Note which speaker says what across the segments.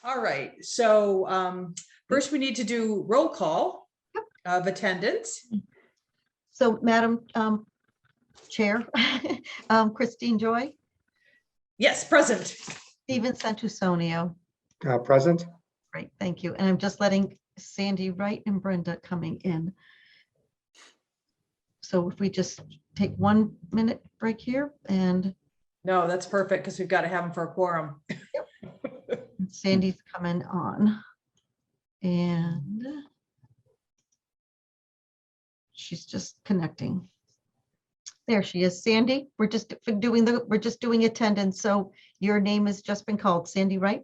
Speaker 1: All right, so first we need to do roll call of attendance.
Speaker 2: So, Madam Chair, Christine Joy,
Speaker 1: Yes, present.
Speaker 2: Stephen Santusonio.
Speaker 3: Present.
Speaker 2: Great, thank you. And I'm just letting Sandy Wright and Brenda coming in. So if we just take 1 minute break here and
Speaker 1: No, that's perfect because we've got to have them for a quorum.
Speaker 2: Sandy's coming on. And she's just connecting. There she is. Sandy, we're just doing attendance. So your name has just been called. Sandy, right?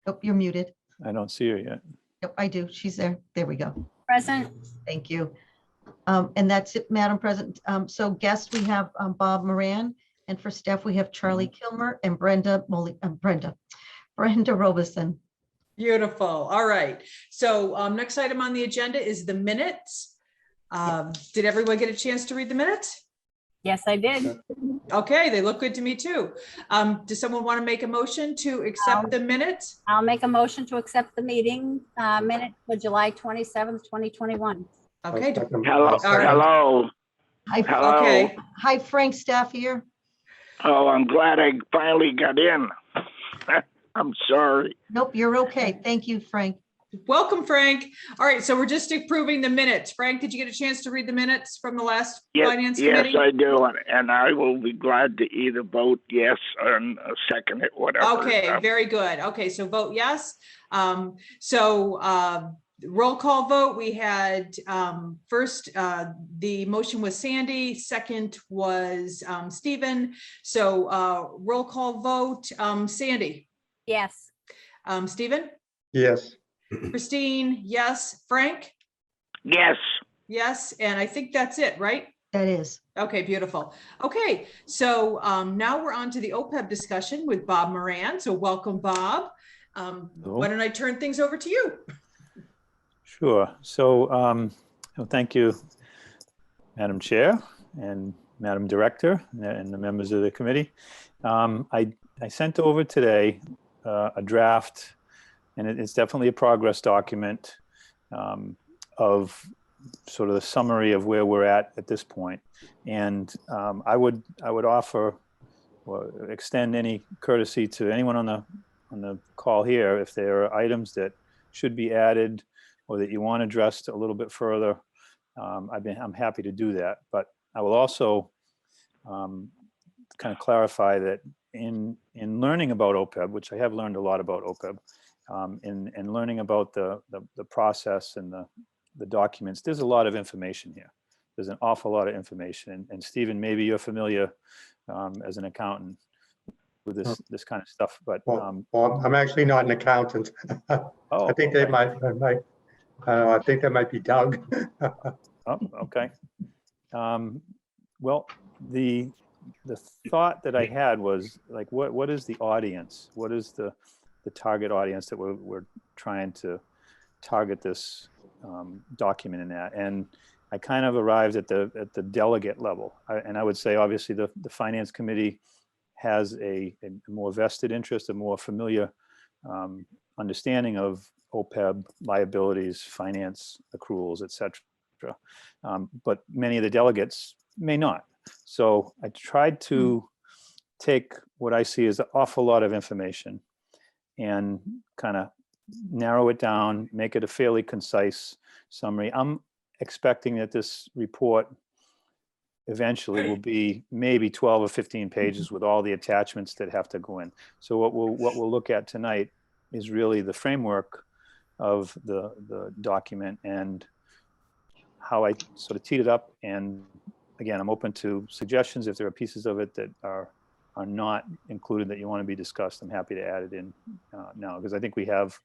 Speaker 2: Oh, you're muted.
Speaker 4: I don't see her yet.
Speaker 2: Yep, I do. She's there. There we go.
Speaker 5: Present.
Speaker 2: Thank you. And that's it, Madam President. So guests, we have Bob Moran, and for staff, we have Charlie Kilmer and Brenda Robeson.
Speaker 1: Beautiful. All right. So next item on the agenda is the minutes. Did everyone get a chance to read the minutes?
Speaker 5: Yes, I did.
Speaker 1: Okay, they look good to me too. Does someone want to make a motion to accept the minutes?
Speaker 5: I'll make a motion to accept the meeting minute for July 27th, 2021.
Speaker 1: Okay.
Speaker 6: Hello,
Speaker 1: All right.
Speaker 6: hello,
Speaker 2: Hi,
Speaker 6: hello.
Speaker 1: Okay.
Speaker 2: hi, Frank, staff here.
Speaker 6: Oh, I'm glad I finally got in. I'm sorry.
Speaker 2: Nope, you're okay. Thank you, Frank.
Speaker 1: Welcome, Frank. All right, so we're just approving the minutes. Frank, did you get a chance to read the minutes from the last finance
Speaker 6: Yes,
Speaker 1: committee?
Speaker 6: I do, and I will be glad to either vote yes or second it, whatever.
Speaker 1: Okay, very good. Okay, so vote yes. Roll call vote, we had first, the motion was Sandy, second was Stephen. So roll call vote, Sandy,
Speaker 5: Yes.
Speaker 1: Stephen,
Speaker 3: Yes.
Speaker 1: Christine, yes, Frank,
Speaker 6: Yes,
Speaker 1: yes, and I think that's it, right?
Speaker 2: That is.
Speaker 1: Okay, beautiful. Okay, so now we're on to the OPEB discussion with Bob Moran. So welcome, Bob. Why don't I turn things over to you?
Speaker 4: Sure. So well, thank you, Madam Chair and Madam Director and the members of the committee. I sent over today a draft, and it's definitely a progress document of sort of the summary of where we're at this point. And I would offer or extend any courtesy to anyone on the call here if there are items that should be added or that you want addressed a little bit further. I'm happy to do that, but I will also kind of clarify that in learning about OPEB, which I have learned a lot about OPEB, in learning about the process and the documents, there's a lot of information here. There's an awful lot of information. And Stephen, maybe you're familiar as an accountant with this kind of stuff, but
Speaker 3: Well, I'm actually not an accountant.
Speaker 4: oh,
Speaker 3: I think
Speaker 4: okay.
Speaker 3: I think that might be Doug.
Speaker 4: Oh, okay. Well, the thought that I had was like, what is the audience? What is the target audience that we're trying to target this document in at? And I kind of arrived at the delegate level. And I would say, obviously, the Finance Committee has a more vested interest, a more familiar understanding of OPEB liabilities, finance accruals, et cetera. But many of the delegates may not. So I tried to take what I see as an awful lot of information and kind of narrow it down, make it a fairly concise summary. I'm expecting that this report eventually will be maybe 12 or 15 pages with all the attachments that have to go in. So what we'll look at tonight is really the framework of the document and how I sort of teed it up. And again, I'm open to suggestions. If there are pieces of it that are not included that you want to be discussed, I'm happy to add it in now, because I think we have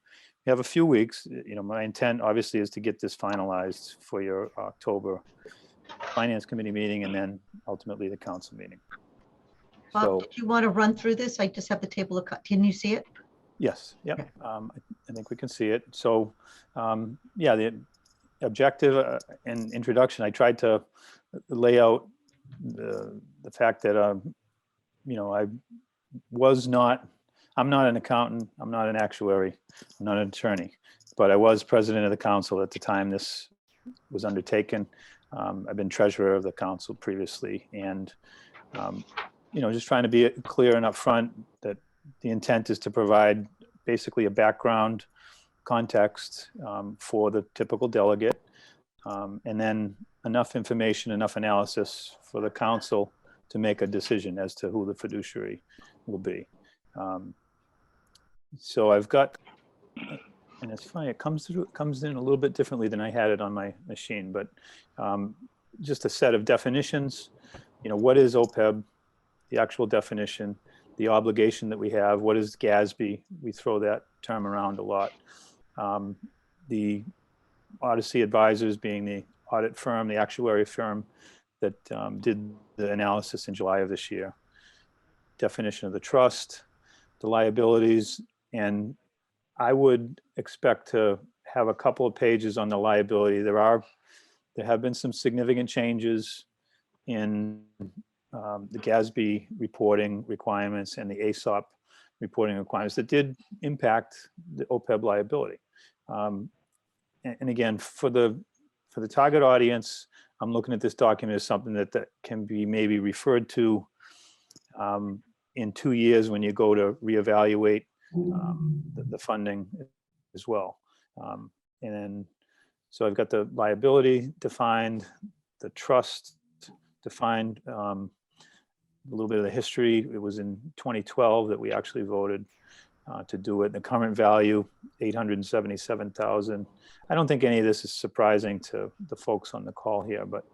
Speaker 4: a few weeks. You know, my intent obviously is to get this finalized for your October Finance Committee meeting and then ultimately the council meeting.
Speaker 2: Bob,
Speaker 4: So,
Speaker 2: did you want to run through this? I just have the table of, can you see it?
Speaker 4: yes, yep.
Speaker 2: Okay.
Speaker 4: I think we can see it. So, yeah, the objective and introduction, I tried to lay out the fact that, you know, I was not I'm not an accountant, I'm not an actuary, I'm not an attorney, but I was president of the council at the time this was undertaken. I've been treasurer of the council previously, and just trying to be clear and upfront that the intent is to provide basically a background context for the typical delegate, and then enough information, enough analysis for the council to make a decision as to who the fiduciary will be. So I've got, and it's funny, it comes in a little bit differently than I had it on my machine, but just a set of definitions. What is OPEB, the actual definition, the obligation that we have, what is GASB? We throw that term around a lot. The Odyssey Advisors being the audit firm, the actuary firm that did the analysis in July of this year. Definition of the trust, the liabilities, and I would expect to have a couple of pages on the liability. There have been some significant changes in the GASB reporting requirements and the ASOP reporting requirements that did impact the OPEB liability. And again, for the target audience, I'm looking at this document as something that can be maybe referred to in 2 years when you go to reevaluate the funding as well. And then, so I've got the liability defined, the trust defined, a little bit of the history. It was in 2012 that we actually voted to do it. The current value, 877,000. I don't think any of this is surprising to the folks on the call here, but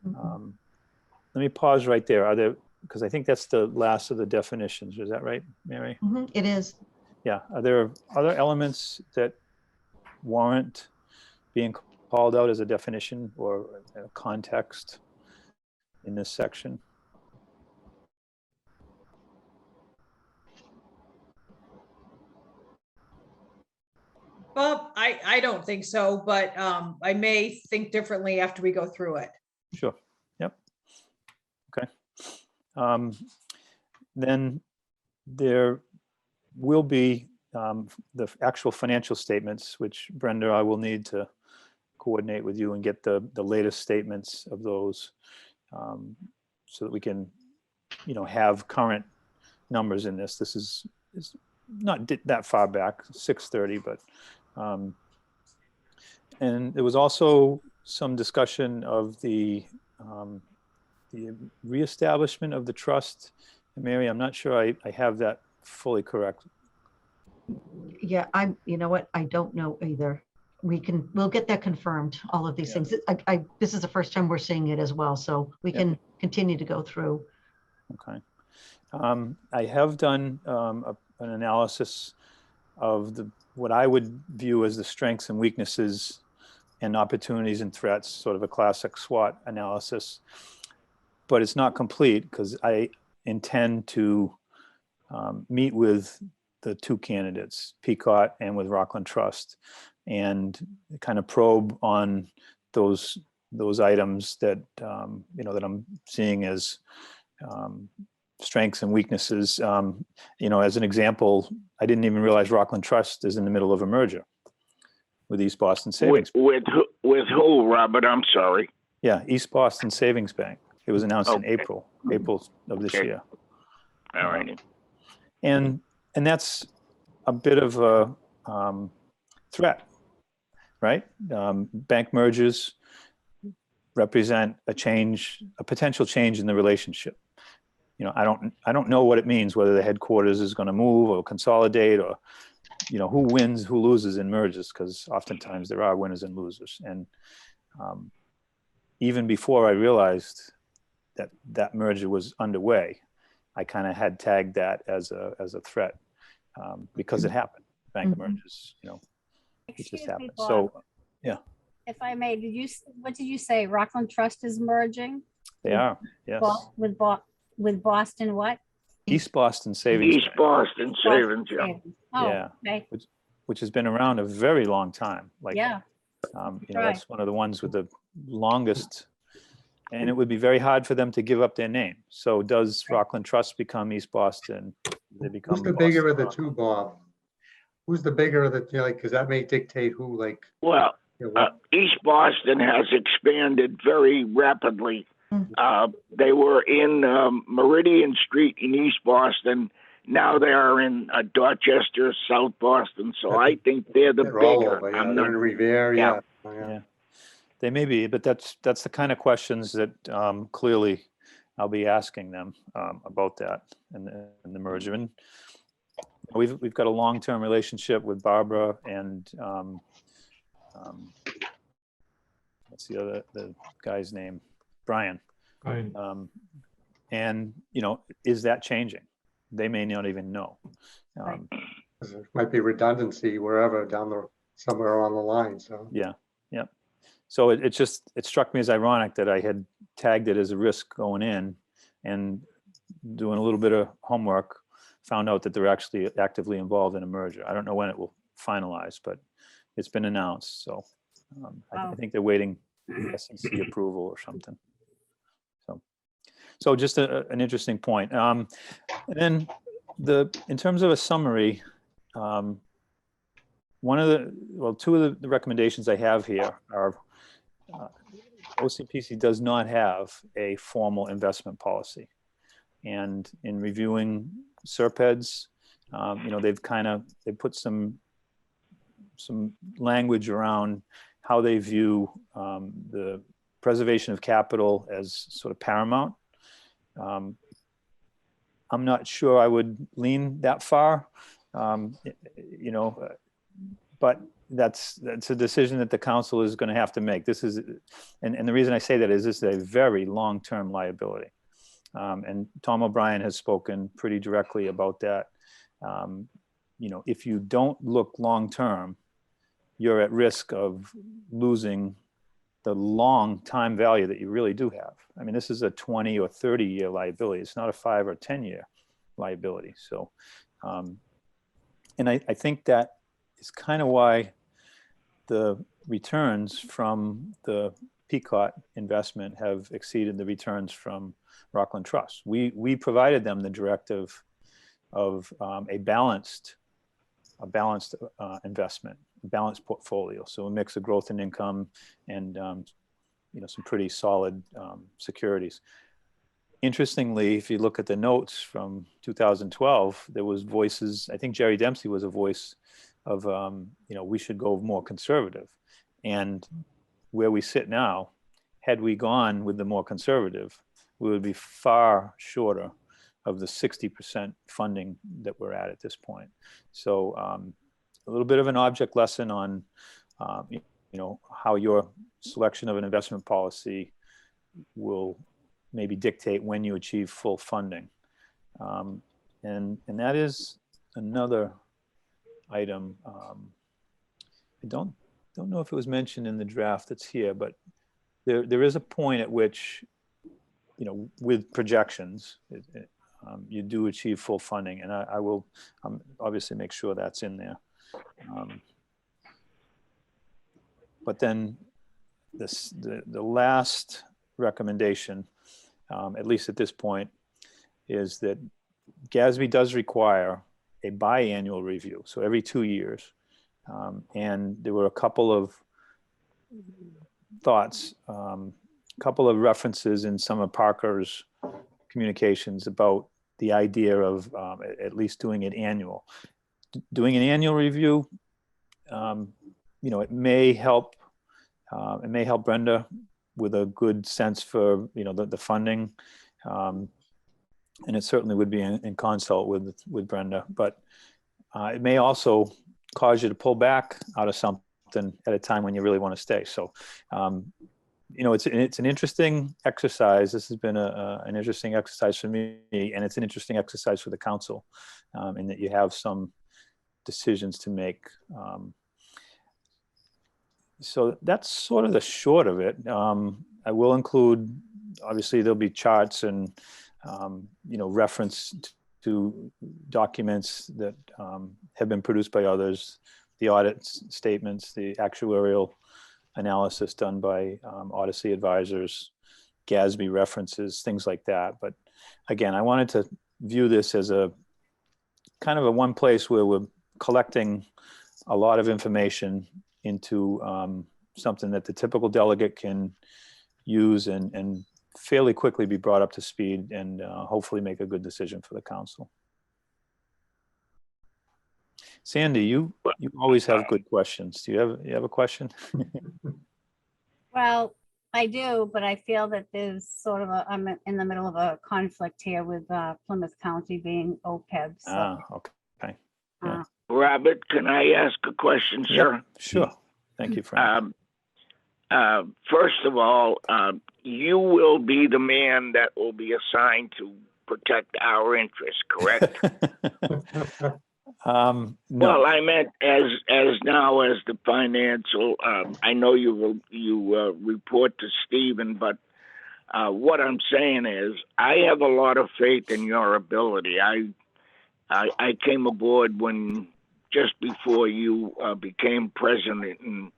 Speaker 4: let me pause right there. Because I think that's the last of the definitions. Is that right, Mary?
Speaker 2: It is.
Speaker 4: Yeah. Are there other elements that warrant being called out as a definition or a context in this section?
Speaker 1: Well, I don't think so, but I may think differently after we go through it.
Speaker 4: Sure. Yep. Okay. Then there will be the actual financial statements, which Brenda, I will need to coordinate with you and get the latest statements of those so that we can, have current numbers in this. This is not that far back, 630, but and there was also some discussion of the reestablishment of the trust. Mary, I'm not sure I have that fully correct.
Speaker 2: Yeah, you know what? I don't know either. We'll get that confirmed, all of these things. This is the first time we're seeing it as well, so we can continue to go through.
Speaker 4: Okay. I have done an analysis of what I would view as the strengths and weaknesses and opportunities and threats, sort of a classic SWOT analysis, but it's not complete because I intend to meet with the two candidates, Peacock and with Rockland Trust, and kind of probe on those items that that I'm seeing as strengths and weaknesses. As an example, I didn't even realize Rockland Trust is in the middle of a merger with East Boston Savings.
Speaker 6: With who, Robert? I'm sorry.
Speaker 4: Yeah, East Boston Savings Bank. It was announced in April of this year.
Speaker 6: All right.
Speaker 4: And that's a bit of a threat, right? Bank mergers represent a potential change in the relationship. I don't know what it means, whether the headquarters is going to move or consolidate, or who wins, who loses in mergers, because oftentimes there are winners and losers. And even before I realized that merger was underway, I kind of had tagged that as a threat because it happened. Bank mergers, it just
Speaker 5: Excuse
Speaker 4: happened.
Speaker 5: me, Bob.
Speaker 4: So, yeah,
Speaker 5: If I may, what did you say? Rockland Trust is merging?
Speaker 4: they are. Yes,
Speaker 5: With Boston what?
Speaker 4: East Boston Savings
Speaker 6: East
Speaker 4: Bank,
Speaker 6: Boston Savings, yeah.
Speaker 5: Oh,
Speaker 4: Yeah.
Speaker 5: okay.
Speaker 4: which has been around a very long time.
Speaker 5: Yeah.
Speaker 4: That's one of the ones with the longest And it would be very hard for them to give up their name. So does Rockland Trust become East Boston? They become
Speaker 3: Who's the bigger of the
Speaker 4: Boston
Speaker 3: two, Bob? Who's the bigger of the, you know, like, because that may dictate who, like,
Speaker 6: Well,
Speaker 3: you know, what,
Speaker 6: East Boston has expanded very rapidly.
Speaker 2: Mm.
Speaker 6: They were in Meridian Street in East Boston. Now they are in Dorchester, South Boston. So I think they're the
Speaker 3: they're all
Speaker 6: bigger.
Speaker 3: over, yeah,
Speaker 6: I'm
Speaker 3: they're
Speaker 6: not,
Speaker 3: in Revere,
Speaker 6: yeah.
Speaker 3: yeah. Oh, yeah.
Speaker 4: Yeah, they may be, but that's the kind of questions that clearly I'll be asking them about that and the merger. And we've got a long-term relationship with Barbara and what's the guy's name? Brian. And you know, is that changing? They may not even know.
Speaker 5: Right.
Speaker 3: 'Cause there might be redundancy wherever down the, somewhere along the line, so.
Speaker 4: Yeah, yeah. So it struck me as ironic that I had tagged it as a risk going in, and doing a little bit of homework, found out that they're actually actively involved in a merger. I don't know when it will finalize, but it's been announced. So I
Speaker 5: Wow.
Speaker 4: think they're waiting SEC approval or something. So just an interesting point. And then in terms of a summary, two of the recommendations I have here are OCPC does not have a formal investment policy. And in reviewing SERPEDs, you know, they've put some language around how they view the preservation of capital as sort of paramount. I'm not sure I would lean that far, you know, but that's a decision that the council is going to have to make. This is, and the reason I say that is this is a very long-term liability. And Tom O'Brien has spoken pretty directly about that. You know, if you don't look long-term, you're at risk of losing the long time value that you really do have. I mean, this is a 20 or 30 year liability. It's not a 5 or 10 year liability. So, and I think that is kind of why the returns from the Pequot investment have exceeded the returns from Rockland Trust. We provided them the directive of a balanced investment, a balanced portfolio. So a mix of growth and income and you know, some pretty solid securities. Interestingly, if you look at the notes from 2012, there was voices, I think Jerry Dempsey was a voice of, you know, we should go more conservative. And where we sit now, had we gone with the more conservative, we would be far shorter of the 60% funding that we're at this point. So a little bit of an object lesson on, you know, how your selection of an investment policy will maybe dictate when you achieve full funding. And that is another item. I don't know if it was mentioned in the draft that's here, but there is a point at which, you know, with projections, you do achieve full funding, and I will obviously make sure that's in there. But then the last recommendation, at least at this point, is that GASB does require a biannual review, so every 2 years. And there were a couple of thoughts, a couple of references in some of Parker's communications about the idea of at least doing it annual. Doing an annual review, you know, it may help Brenda with a good sense for, you know, the funding. And it certainly would be in consult with Brenda, but it may also cause you to pull back out of something at a time when you really want to stay. So, you know, it's an interesting exercise. This has been an interesting exercise for me, and it's an interesting exercise for the council, in that you have some decisions to make. So that's sort of the short of it. I will include, obviously there'll be charts and, you know, reference to documents that have been produced by others, the audit statements, the actuarial analysis done by Odyssey Advisors, GASB references, things like that. But again, I wanted to view this as a kind of a one place where we're collecting a lot of information into something that the typical delegate can use and fairly quickly be brought up to speed and hopefully make a good decision for the council. Sandy, you always have good questions. Do you have a question?
Speaker 5: Well, I do, but I feel that there's sort of I'm in the middle of a conflict here with Plymouth County being OPEB. So,
Speaker 4: Okay. Yeah.
Speaker 6: Robert, can I ask a question, sir?
Speaker 4: Yep, sure. Thank you, Frank.
Speaker 6: First of all, you will be the man that will be assigned to protect our interests, correct?
Speaker 4: No.
Speaker 6: Well, I meant as now as the financial. I know you report to Stephen, but what I'm saying is, I have a lot of faith in your ability. I came aboard just before you became president, and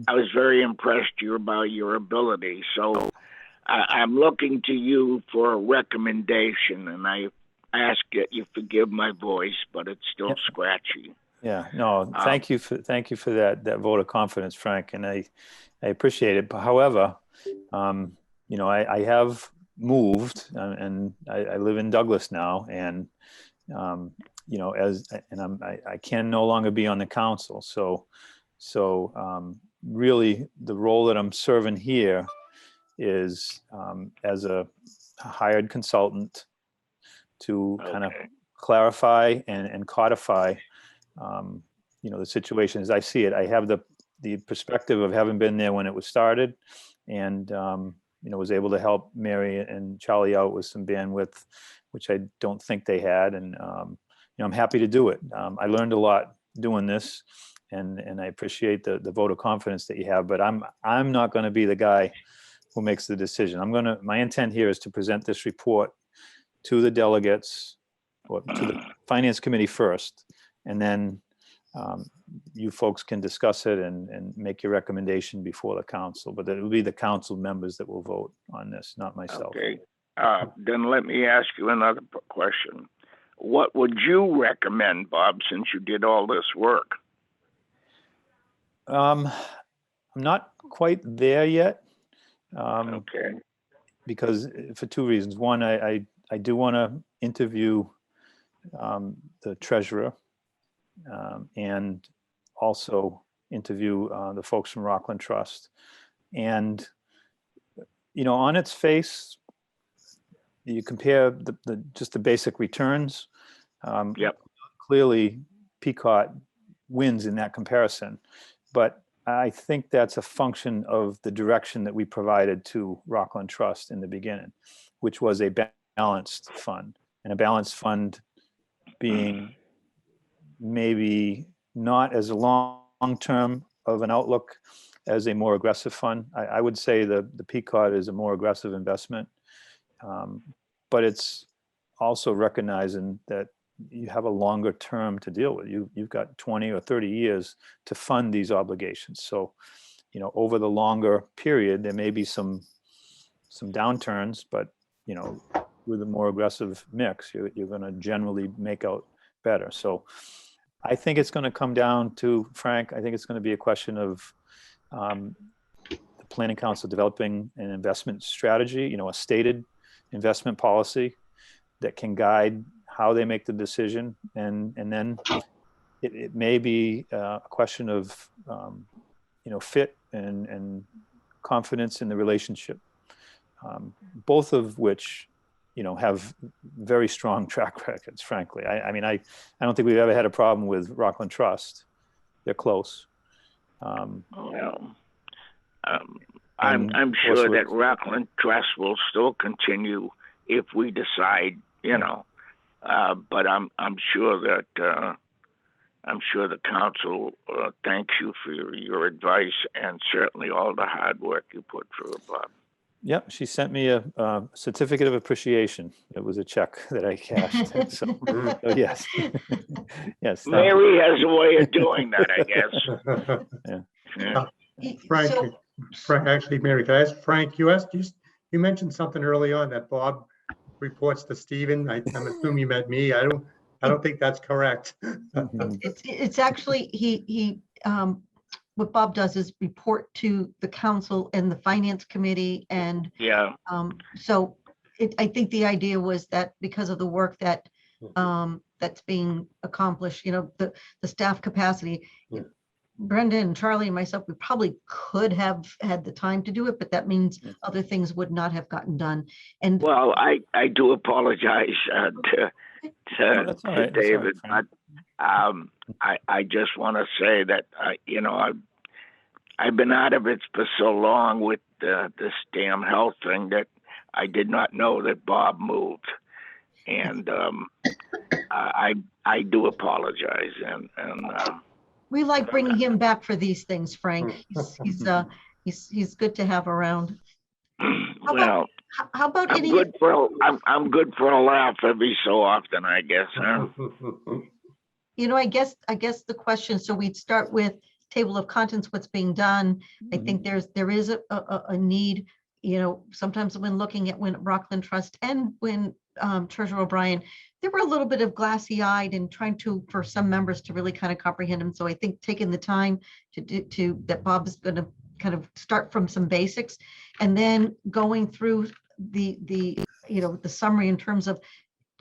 Speaker 6: I was very impressed about your ability. So I'm looking to you for a recommendation, and I ask that you forgive my voice, but it's still scratchy.
Speaker 4: Yeah, no, thank you for that vote of confidence, Frank, and I appreciate it. But however, I have moved and I live in Douglas now, and I can no longer be on the council. So really, the role that I'm serving here is as a hired consultant to kind of clarify and codify, the situation as I see it. I have the perspective of having been there when it was started, and was able to help Mary and Charlie out with some bandwidth, which I don't think they had, and I'm happy to do it. I learned a lot doing this, and I appreciate the vote of confidence that you have. But I'm not going to be the guy who makes the decision. My intent here is to present this report to the delegates, or to the Finance Committee first, and then you folks can discuss it and make your recommendation before the council. But it will be the council members that will vote on this, not myself.
Speaker 6: Okay. Then let me ask you another question. What would you recommend, Bob, since you did all this work?
Speaker 4: I'm not quite there yet.
Speaker 6: Okay.
Speaker 4: Because for two reasons. One, I do want to interview the treasurer and also interview the folks from Rockland Trust. And, on its face, you compare just the basic returns.
Speaker 6: Yep.
Speaker 4: Clearly, Pequot wins in that comparison. But I think that's a function of the direction that we provided to Rockland Trust in the beginning, which was a balanced fund, and a balanced fund being maybe not as long-term of an outlook as a more aggressive fund. I would say the Pequot is a more aggressive investment, but it's also recognizing that you have a longer term to deal with. You've got 20 or 30 years to fund these obligations. So, over the longer period, there may be some downturns, but, with a more aggressive mix, you're going to generally make out better. So I think it's going to come down to, Frank, I think it's going to be a question of the Planning Council developing an investment strategy, a stated investment policy that can guide how they make the decision, and then it may be a question of fit and confidence in the relationship, both of which have very strong track records. Frankly, I don't think we've ever had a problem with Rockland Trust. They're close.
Speaker 6: I'm sure that Rockland Trust will still continue if we decide, but I'm sure that the council thanks you for your advice and certainly all the hard work you put through it, Bob.
Speaker 4: Yep, she sent me a certificate of appreciation. It was a check that I cashed. So yes, yes.
Speaker 6: Mary has a way of doing that, I guess.
Speaker 4: Yeah.
Speaker 3: Frank, actually, Mary, can I ask Frank? You You mentioned something early on that Bob reports to Stephen. I'm assuming you meant me. I don't think that's correct.
Speaker 2: It's actually, what Bob does is report to the council and the finance committee. And
Speaker 6: Yeah,
Speaker 2: so I think the idea was that because of the work that that's being accomplished, the staff capacity.
Speaker 3: Yeah.
Speaker 2: Brenda and Charlie and myself, we probably could have had the time to do it, but that means
Speaker 4: Yeah.
Speaker 2: other things would not have gotten done. And
Speaker 6: well, I do apologize to
Speaker 4: No, that's all right. That's all right,
Speaker 6: David,
Speaker 4: Frank.
Speaker 6: but I just want to say that I've been out of it for so long with this damn health thing that I did not know that Bob moved, and I do apologize, and
Speaker 2: we like bringing him back for these things, Frank. He's good to have around. How about-
Speaker 6: well,
Speaker 2: How about
Speaker 6: I'm
Speaker 2: any,
Speaker 6: good for I'm good for a laugh every so often, I guess. Huh?
Speaker 2: I guess the question, so we'd start with table of contents, what's being done. I think there is a need, sometimes when looking at when Rockland Trust and when Treasurer O'Brien, they were a little bit of glassy eyed and trying for some members to really kind of comprehend them. So I think taking the time that Bob is going to kind of start from some basics and then going through the summary in terms of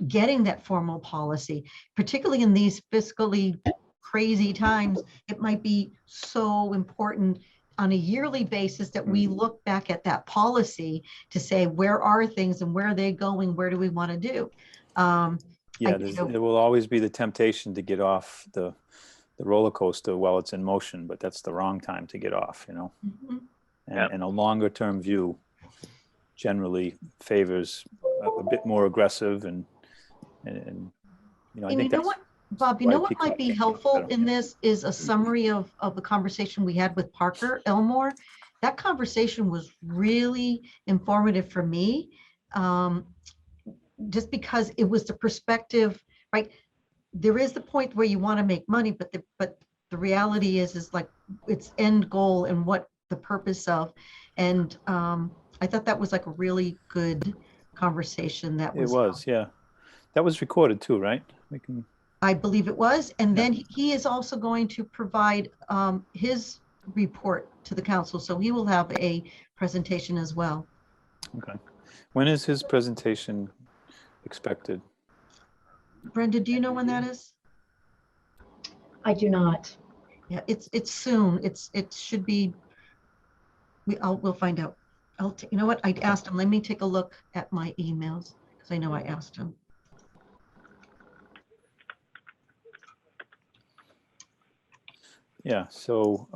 Speaker 2: getting that formal policy, particularly in these fiscally crazy times. It might be so important on a yearly basis that we look back at that policy to say, where are things and where are they going? Where do we want to do?
Speaker 4: Yeah, there will always be the temptation to get off the roller coaster while it's in motion, but that's the wrong time to get off,
Speaker 2: Mhm.
Speaker 4: And a longer term view generally favors a bit more aggressive and I
Speaker 2: And
Speaker 4: think
Speaker 2: you know what, Bob,
Speaker 4: why
Speaker 2: what might
Speaker 4: Peacock
Speaker 2: be
Speaker 4: is
Speaker 2: helpful
Speaker 4: better.
Speaker 2: in this is a summary of the conversation we had with Parker Elmore. That conversation was really informative for me. Just because it was the perspective, right? There is the point where you want to make money, but the reality is like its end goal and what the purpose of. And I thought that was like a really good conversation.
Speaker 4: It was, yeah. That was recorded too, right? We can.
Speaker 2: I believe it was. And
Speaker 4: Yeah.
Speaker 2: then he is also going to provide his report to the council. So he will have a presentation as well.
Speaker 4: Okay. When is his presentation expected?
Speaker 2: Brenda, do you know when that is?
Speaker 7: I do not.
Speaker 2: Yeah, it's soon. It should be. We'll find out. You know what? I asked him. Let me take a look at my emails because I know I asked him.
Speaker 4: Yeah. So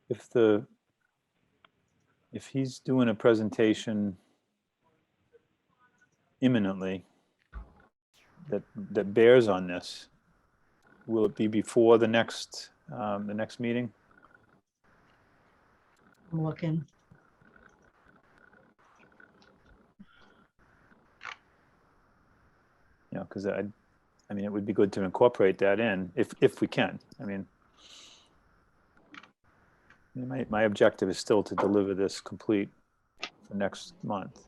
Speaker 4: if he's doing a presentation imminently that bears on this, will it be before the next meeting?
Speaker 2: I'm looking.
Speaker 4: Because I mean, it would be good to incorporate that in if we can. I mean, my objective is still to deliver this complete for next month.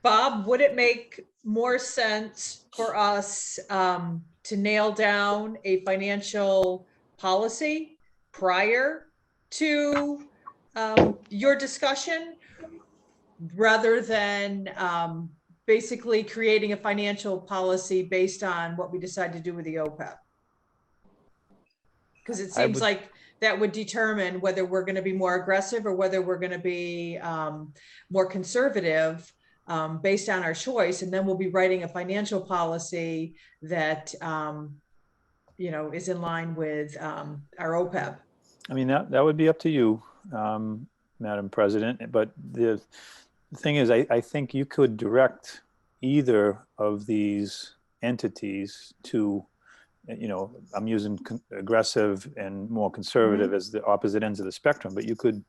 Speaker 1: Bob, would it make more sense for us to nail down a financial policy prior to your discussion rather than basically creating a financial policy based on what we decide to do with the OPEB? Because it seems like that would determine whether we're going to be more aggressive or whether we're going to be more conservative based on our choice. And then we'll be writing a financial policy that, is in line with our OPEB.
Speaker 4: I mean, that would be up to you, Madam President. But the thing is, I think you could direct either of these entities to, I'm using aggressive and more conservative as the opposite ends of the spectrum, but you could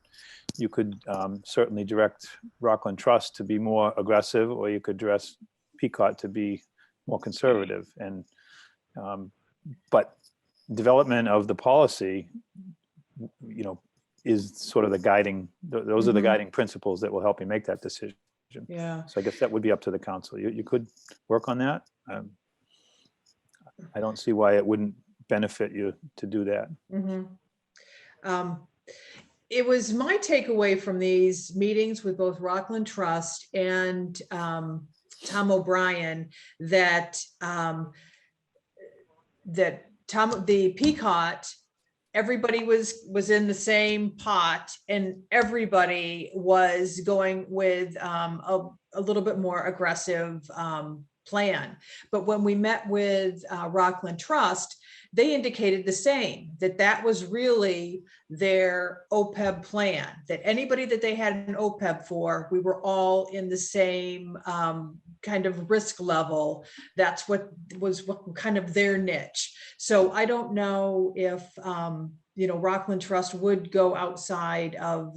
Speaker 4: certainly direct Rockland Trust to be more aggressive, or you could direct Peacock to be more conservative. And but development of the policy, is sort of the guiding, those are the
Speaker 1: Mhm.
Speaker 4: guiding principles that will help you make that decision.
Speaker 1: Yeah.
Speaker 4: So I guess that would be up to the council. You could work on that. I don't see why it wouldn't benefit you to do that.
Speaker 1: Mhm. It was my takeaway from these meetings with both Rockland Trust and Tom O'Brien that the Pequot, everybody was in the same pot, and everybody was going with a little bit more aggressive plan. But when we met with Rockland Trust, they indicated the same, that was really their OPEB plan, that anybody that they had an OPEB for, we were all in the same kind of risk level. That's what kind of their niche. So I don't know if, Rockland Trust would go outside of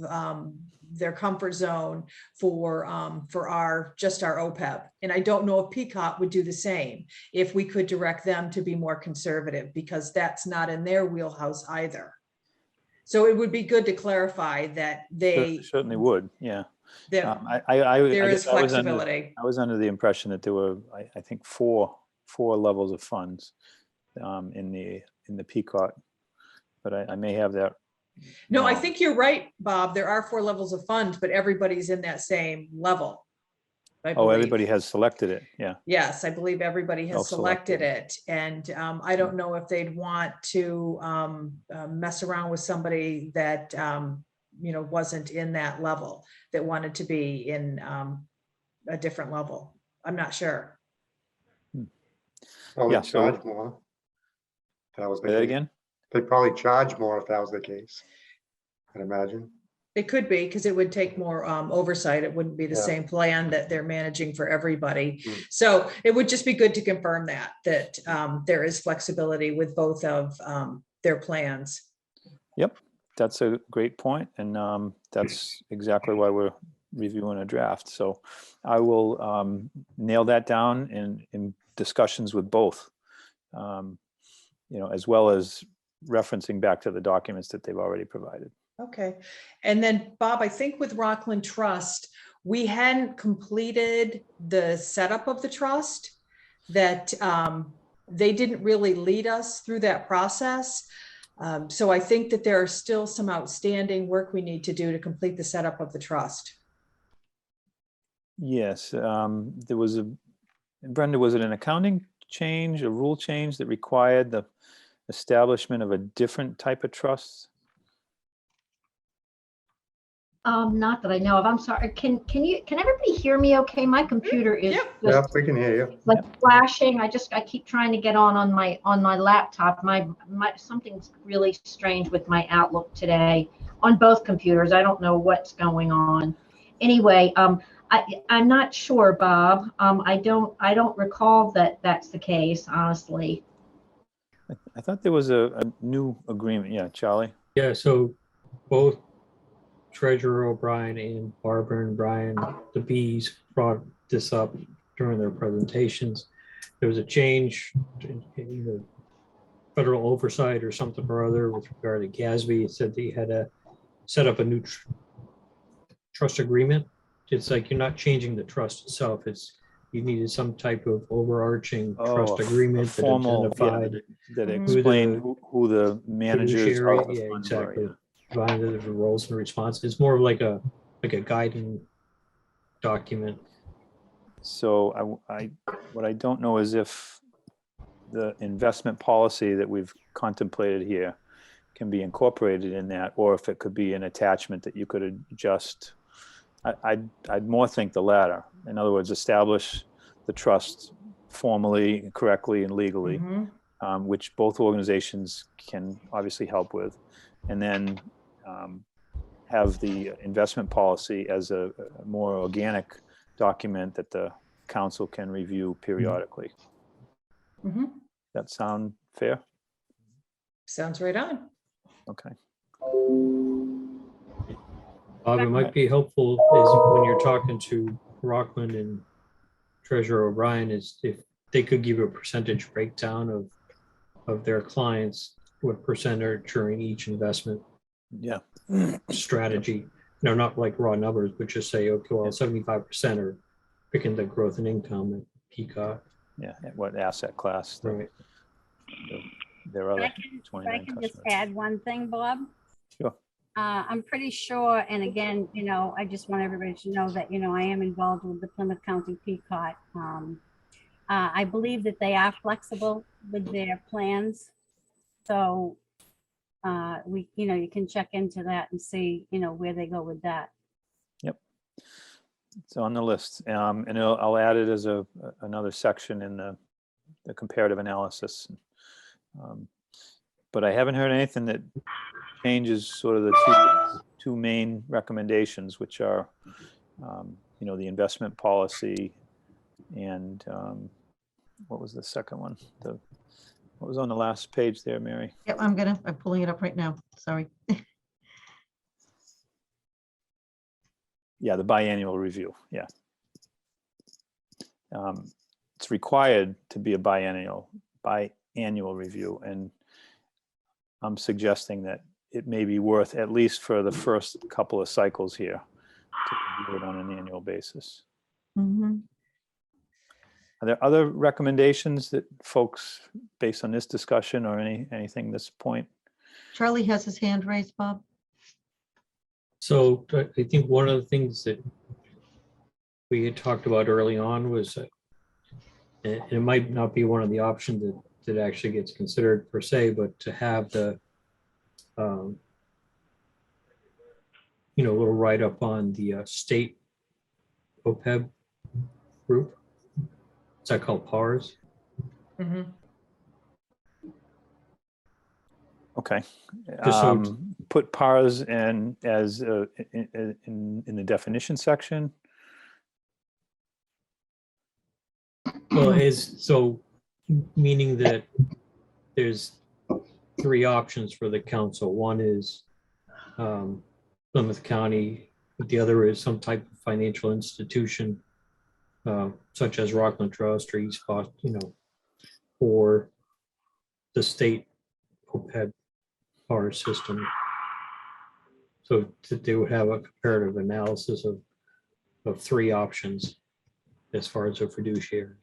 Speaker 1: their comfort zone for our OPEB. And I don't know if Pequot would do the same, if we could direct them to be more conservative, because that's not in their wheelhouse either. So it would be good to clarify that
Speaker 4: Certainly would, yeah.
Speaker 1: that
Speaker 4: I
Speaker 1: there is
Speaker 4: guess I was under-
Speaker 1: flexibility.
Speaker 4: I was under the impression that there were, I think, four levels of funds in the Pequot, but I may have that.
Speaker 1: No, I
Speaker 4: wrong.
Speaker 1: think you're right, Bob. There are 4 levels of funds, but everybody's in that same level. I
Speaker 4: Oh,
Speaker 1: believe.
Speaker 4: everybody has selected it, yeah.
Speaker 1: Yes, I believe everybody has
Speaker 4: Self-selected.
Speaker 1: selected it. And I don't know if they'd want to mess around with somebody that, wasn't in that level, that wanted to be in a different level. I'm not sure.
Speaker 3: Probably
Speaker 4: Yeah, so-
Speaker 3: charge more. If that was the
Speaker 4: Say that
Speaker 3: case.
Speaker 4: again?
Speaker 3: They'd probably charge more if that was the case, I'd imagine.
Speaker 1: It could be, because it would take more oversight. It wouldn't be the
Speaker 3: Yeah.
Speaker 1: same plan that they're managing for everybody.
Speaker 3: Mm.
Speaker 1: So it would just be good to confirm that there is flexibility with both of their plans.
Speaker 4: Yep, that's a great point, and that's exactly why we're reviewing a draft. So I will nail that down in discussions with both, as well as referencing back to the documents that they've already provided.
Speaker 1: Okay. And then Bob, I think with Rockland Trust, we hadn't completed the setup of the trust, that they didn't really lead us through that process. So I think that there are still some outstanding work we need to do to complete the setup of the trust.
Speaker 4: Yes, there was Brenda, was it an accounting change, a rule change that required the establishment of a different type of trust?
Speaker 7: Not that I know of. I'm sorry. Can everybody hear me okay? My computer is
Speaker 1: Yep.
Speaker 3: Yeah,
Speaker 7: just
Speaker 3: we can hear you.
Speaker 7: like flashing. I keep trying to get on my laptop. My something's really strange with my Outlook today on both computers. I don't know what's going on. Anyway, I'm not sure, Bob. I don't recall that that's the case, honestly.
Speaker 4: I thought there was a new agreement. Yeah, Charlie?
Speaker 8: Yeah, so both Treasurer O'Brien and Barbara and Brian, the Bs, brought this up during their presentations. There was a change in the federal oversight or something or other with regard to GASB. It said they had to set up a new trust agreement. It's like you're not changing the trust itself. You needed some type of overarching trust agreement that
Speaker 4: formal,
Speaker 8: identified
Speaker 4: that
Speaker 1: Mhm.
Speaker 4: explained who the managers
Speaker 8: fiduciary,
Speaker 4: of the
Speaker 8: yeah,
Speaker 4: fund
Speaker 8: exactly.
Speaker 4: were.
Speaker 8: Divided into the roles and responses. It's more of like a guiding document.
Speaker 4: So what I don't know is if the investment policy that we've contemplated here can be incorporated in that, or if it could be an attachment that you could adjust. I'd more think the latter. In other words, establish the trust formally, correctly, and legally,
Speaker 1: Mhm.
Speaker 4: which both organizations can obviously help with, and then have the investment policy as a more organic document that the council can review periodically.
Speaker 1: Mhm.
Speaker 4: That sound fair?
Speaker 1: Sounds right on.
Speaker 4: Okay.
Speaker 8: Bob, it might be helpful is when you're talking to Rockland and Treasurer O'Brien is if they could give a percentage breakdown of their clients, what percent are during each investment.
Speaker 4: Yeah.
Speaker 8: strategy. No, not like raw numbers, but just say, okay, well, 75% are picking the growth in income at Peacock.
Speaker 4: Yeah. And what asset class?
Speaker 8: Right.
Speaker 4: Their
Speaker 5: If
Speaker 4: other
Speaker 5: I can, if
Speaker 4: 29
Speaker 5: I can just
Speaker 4: customers.
Speaker 5: add one thing, Bob.
Speaker 4: Sure.
Speaker 5: I'm pretty sure, and again, I just want everybody to know that, I am involved with the Plymouth County Peacock. I believe that they are flexible with their plans. So you can check into that and see, where they go with that.
Speaker 4: It's on the list, and I'll add it as another section in the comparative analysis. But I haven't heard anything that changes sort of the two main recommendations, which are, the investment policy and what was the second one? What was on the last page there, Mary?
Speaker 2: Yep, I'm pulling it up right now. Sorry.
Speaker 4: Yeah, the biannual review. Yeah. It's required to be a biannual review, and I'm suggesting that it may be worth, at least for the first couple of cycles here, to review it on an annual basis.
Speaker 2: Mhm.
Speaker 4: Are there other recommendations that folks, based on this discussion or anything at this point?
Speaker 2: Charlie has his hand raised, Bob.
Speaker 8: So I think one of the things that we had talked about early on was, and it might not be one of the options that actually gets considered per se, but to have the, little write-up on the state OPEB group. Is that called PARS?
Speaker 4: Okay.
Speaker 8: Just so-
Speaker 4: Put PARS in as in the definition section.
Speaker 8: Well, meaning that there's three options for the council. One is Plymouth County, but the other is some type of financial institution, such as Rockland Trust or East Boston, or the state OPEB PAR system. So that they would have a comparative analysis of three options as far as a fiduciary.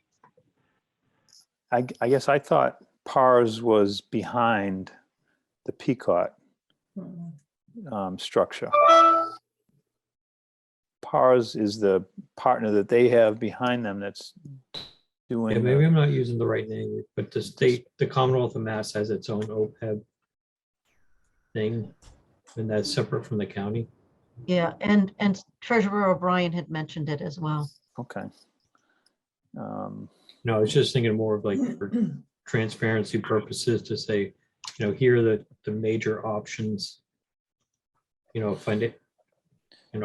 Speaker 4: I guess I thought PARS was behind the Peacock structure. PARS is the partner that they have behind them that's doing.
Speaker 8: Yeah, maybe I'm not using the right name, but the Commonwealth of Mass has its own OPEB thing, and that's separate from the county.
Speaker 2: Yeah, and Treasurer O'Brien had mentioned it as well.
Speaker 4: Okay.
Speaker 8: No, I was just thinking more of like for transparency purposes to say, here are the major options.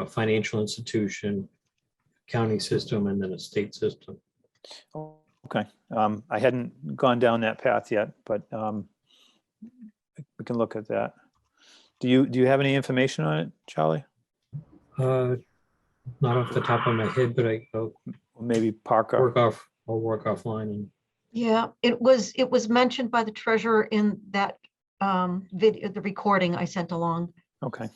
Speaker 8: Financial institution, county system, and then a state system.
Speaker 4: Okay. I hadn't gone down that path yet, but we can look at that. Do you have any information on it, Charlie?
Speaker 8: Not off the top of my head, but
Speaker 4: Maybe Parker.
Speaker 8: I'll work offline. And
Speaker 2: Yeah, it was mentioned by the treasurer in that video, the recording I sent along.
Speaker 4: Okay.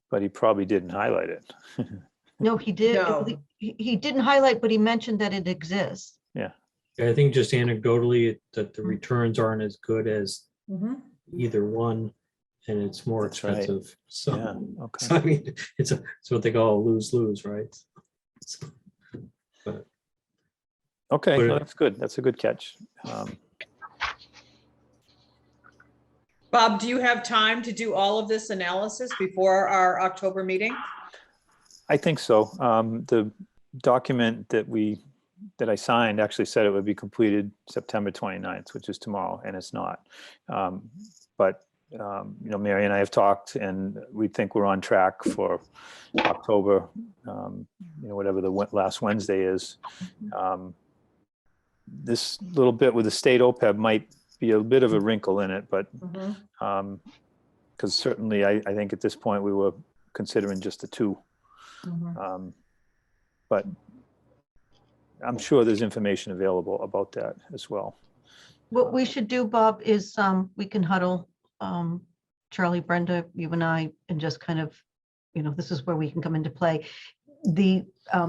Speaker 4: But he probably didn't highlight it.
Speaker 2: No, he did.
Speaker 1: No.
Speaker 2: He didn't highlight, but he mentioned that it exists.
Speaker 4: Yeah.
Speaker 8: I think just anecdotally that the returns aren't as good as either one, and it's more
Speaker 4: That's right.
Speaker 8: expensive. So,
Speaker 4: Yeah. Okay.
Speaker 8: so I mean, it's what they call a lose-lose, right? So,
Speaker 4: Okay,
Speaker 8: But-
Speaker 4: well, that's good. That's a good catch.
Speaker 1: Bob, do you have time to do all of this analysis before our October meeting?
Speaker 4: I think so. The document that I signed actually said it would be completed September 29th, which is tomorrow, and it's not. But Mary and I have talked, and we think we're on track for October, whatever the last Wednesday is. This little bit with the state OPEB might be a bit of a wrinkle in it, but because certainly I think at this point we were considering just the two. But I'm sure there's information available about that as well.
Speaker 2: What we should do, Bob, is we can huddle Charlie, Brenda, you and I, and just kind of, this is where we can come into play. The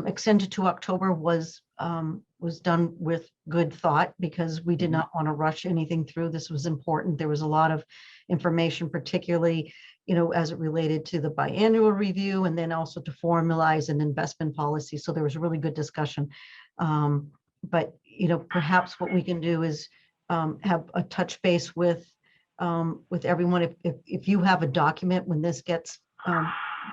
Speaker 2: extended to October was done with good thought because we did not want to rush anything through. This was important. There was a lot of information, particularly, as it related to the biannual review and then also to formalize an investment policy. So there was a really good discussion. But, perhaps what we can do is have a touch base with everyone. If you have a document when this gets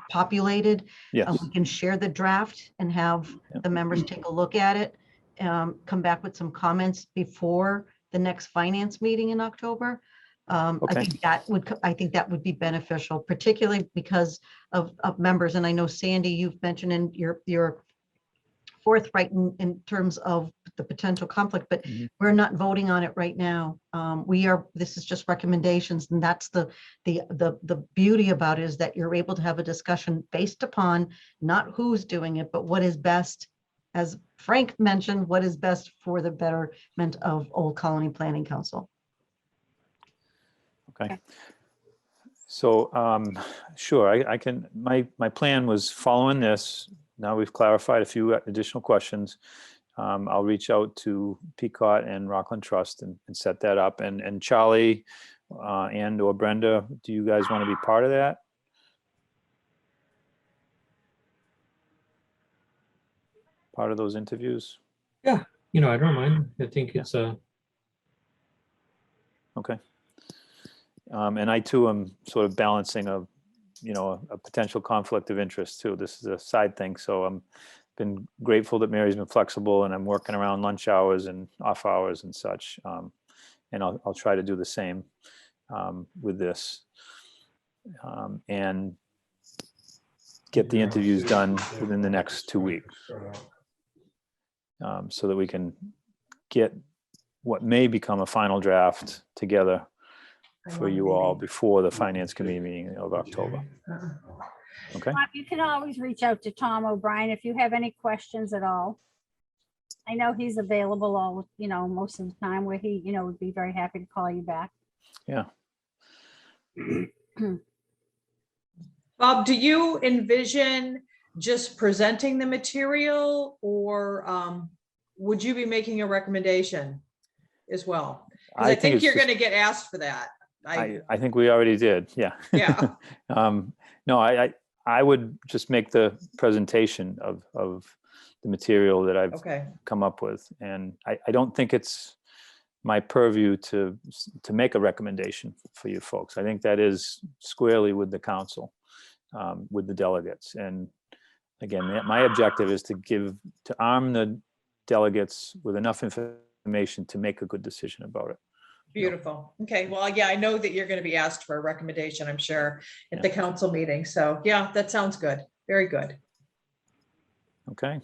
Speaker 2: populated,
Speaker 4: Yes.
Speaker 2: we can share the draft and have the members take a look at it, come back with some comments before the next finance meeting in October.
Speaker 4: Okay.
Speaker 2: I think that would be beneficial, particularly because of members. And I know, Sandy, you've mentioned in your forthright in terms of the potential conflict, but we're not voting on it right now. This is just recommendations, and that's the beauty about it, is that you're able to have a discussion based upon not who's doing it, but what is best, as Frank mentioned, what is best for the betterment of Old Colony Planning Council.
Speaker 4: Okay. So, sure, I can, my plan was following this. Now we've clarified a few additional questions. I'll reach out to Pequot and Rockland Trust and set that up. And Charlie and or Brenda, do you guys want to be part of that? Part of those interviews?
Speaker 8: Yeah, I don't mind. I think it's
Speaker 4: Okay. And I too am sort of balancing a potential conflict of interest too. This is a side thing. So I'm been grateful that Mary's been flexible, and I'm working around lunch hours and off hours and such. And I'll try to do the same with this and get the interviews done within the next 2 weeks so that we can get what may become a final draft together for you all before the Finance Committee meeting of October. Okay.
Speaker 5: You can always reach out to Tom O'Brien if you have any questions at all. I know he's available all, most of the time, where he, would be very happy to call you back.
Speaker 4: Yeah.
Speaker 1: Bob, do you envision just presenting the material, or would you be making a recommendation as well? Because I think you're going to get asked for that.
Speaker 4: I think we already did. Yeah.
Speaker 1: Yeah.
Speaker 4: No, I would just make the presentation of the material that I've come up with. And I don't think it's my purview to make a recommendation for you folks. I think that is squarely with the council, with the delegates. And again, my objective is to arm the delegates with enough information to make a good decision about it.
Speaker 1: Beautiful. Okay. Well, yeah, I know that you're going to be asked for a recommendation, I'm sure, at the council meeting. So yeah, that sounds good. Very good.
Speaker 4: Okay.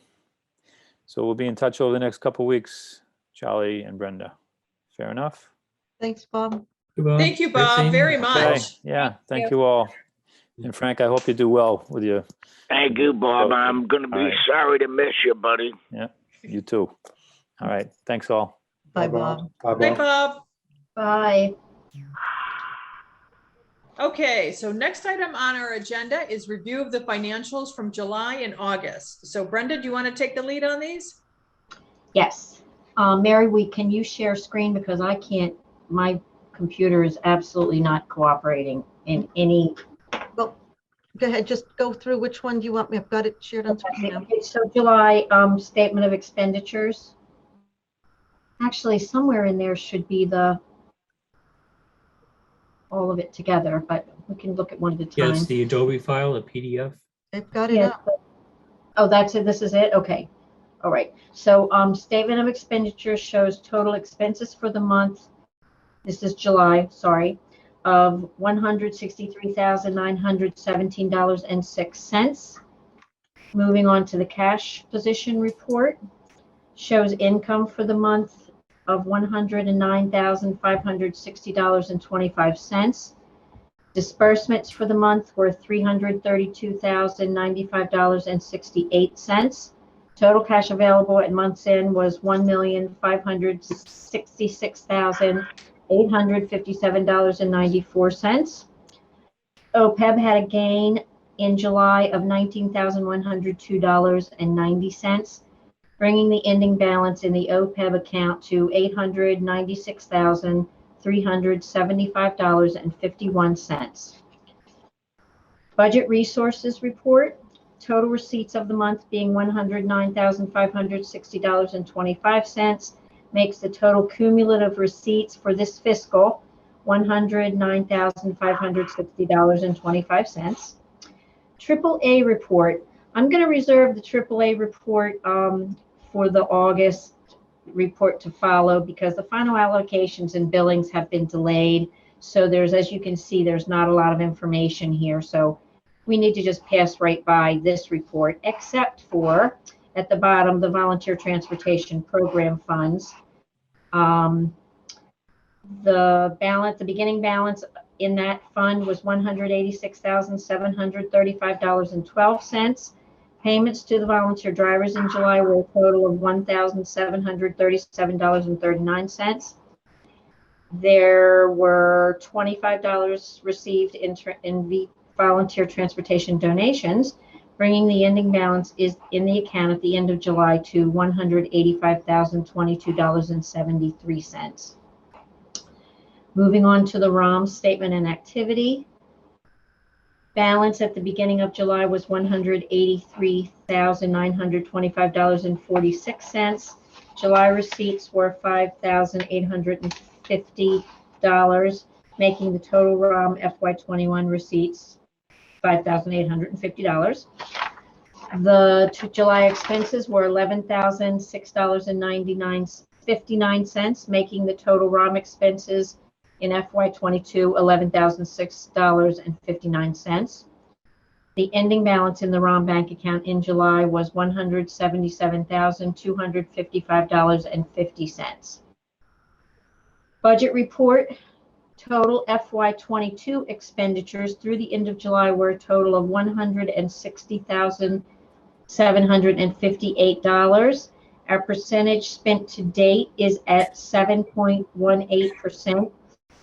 Speaker 4: So we'll be in touch over the next couple of weeks, Charlie and Brenda. Fair enough?
Speaker 2: Thanks, Bob.
Speaker 8: Goodbye.
Speaker 1: Thank you, Bob, very much.
Speaker 4: Okay. Yeah. Thank you all. And Frank, I hope you do well with your.
Speaker 6: Thank you, Bob. I'm going to be sorry to miss you, buddy.
Speaker 4: Yeah, you too. All right. Thanks all.
Speaker 2: Bye, Bob.
Speaker 3: Bye,
Speaker 1: Bye,
Speaker 3: Bob.
Speaker 1: Bob.
Speaker 7: Bye.
Speaker 1: Okay, so next item on our agenda is review of the financials from July and August. So Brenda, do you want to take the lead on these?
Speaker 7: Yes. Mary, can you share screen, because I can't, my computer is absolutely not cooperating in any.
Speaker 2: Well, go ahead, just go through which one do you want me. I've got it shared on screen now.
Speaker 7: Okay, so July statement of expenditures. Actually, somewhere in there should be all of it together, but we can look at one at a time.
Speaker 8: Yeah, it's the Adobe file, the PDF.
Speaker 2: They've got it
Speaker 7: Yes,
Speaker 2: up.
Speaker 7: oh, that's it. This is it. Okay. All right. So statement of expenditures shows total expenses for the month. This is July, sorry, of $163,917.06. Moving on to the cash position report, shows income for the month of $109,560.25. Disbursements for the month were $332,095.68. Total cash available at month's end was $1,566,000. $857.94. OPEB had a gain in July of $19,102.90, bringing the ending balance in the OPEB account to $896,375.51. Budget resources report. Total receipts of the month being $109,560.25 makes the total cumulative receipts for this fiscal $109,560.25. AAA report. I'm going to reserve the AAA report for the August report to follow because the final allocations and billings have been delayed. So there's, as you can see, there's not a lot of information here. So we need to just pass right by this report, except for at the bottom, the volunteer transportation program funds. The balance, the beginning balance in that fund was $186,735.12. Payments to the volunteer drivers in July were a total of $1,737.39. There were $25 received in volunteer transportation donations, bringing the ending balance is in the account at the end of July to $185,022.73. Moving on to the ROM statement and activity. Balance at the beginning of July was $183,925.46. July receipts were $5,850, making the total ROM FY21 receipts $5,850. The July expenses were $11,006.59, making the total ROM expenses in FY22 $11,006.59. The ending balance in the ROM bank account in July was $177,255.50. Budget report. Total FY22 expenditures through the end of July were a total of $160,758. Our percentage spent to date is at 7.18%.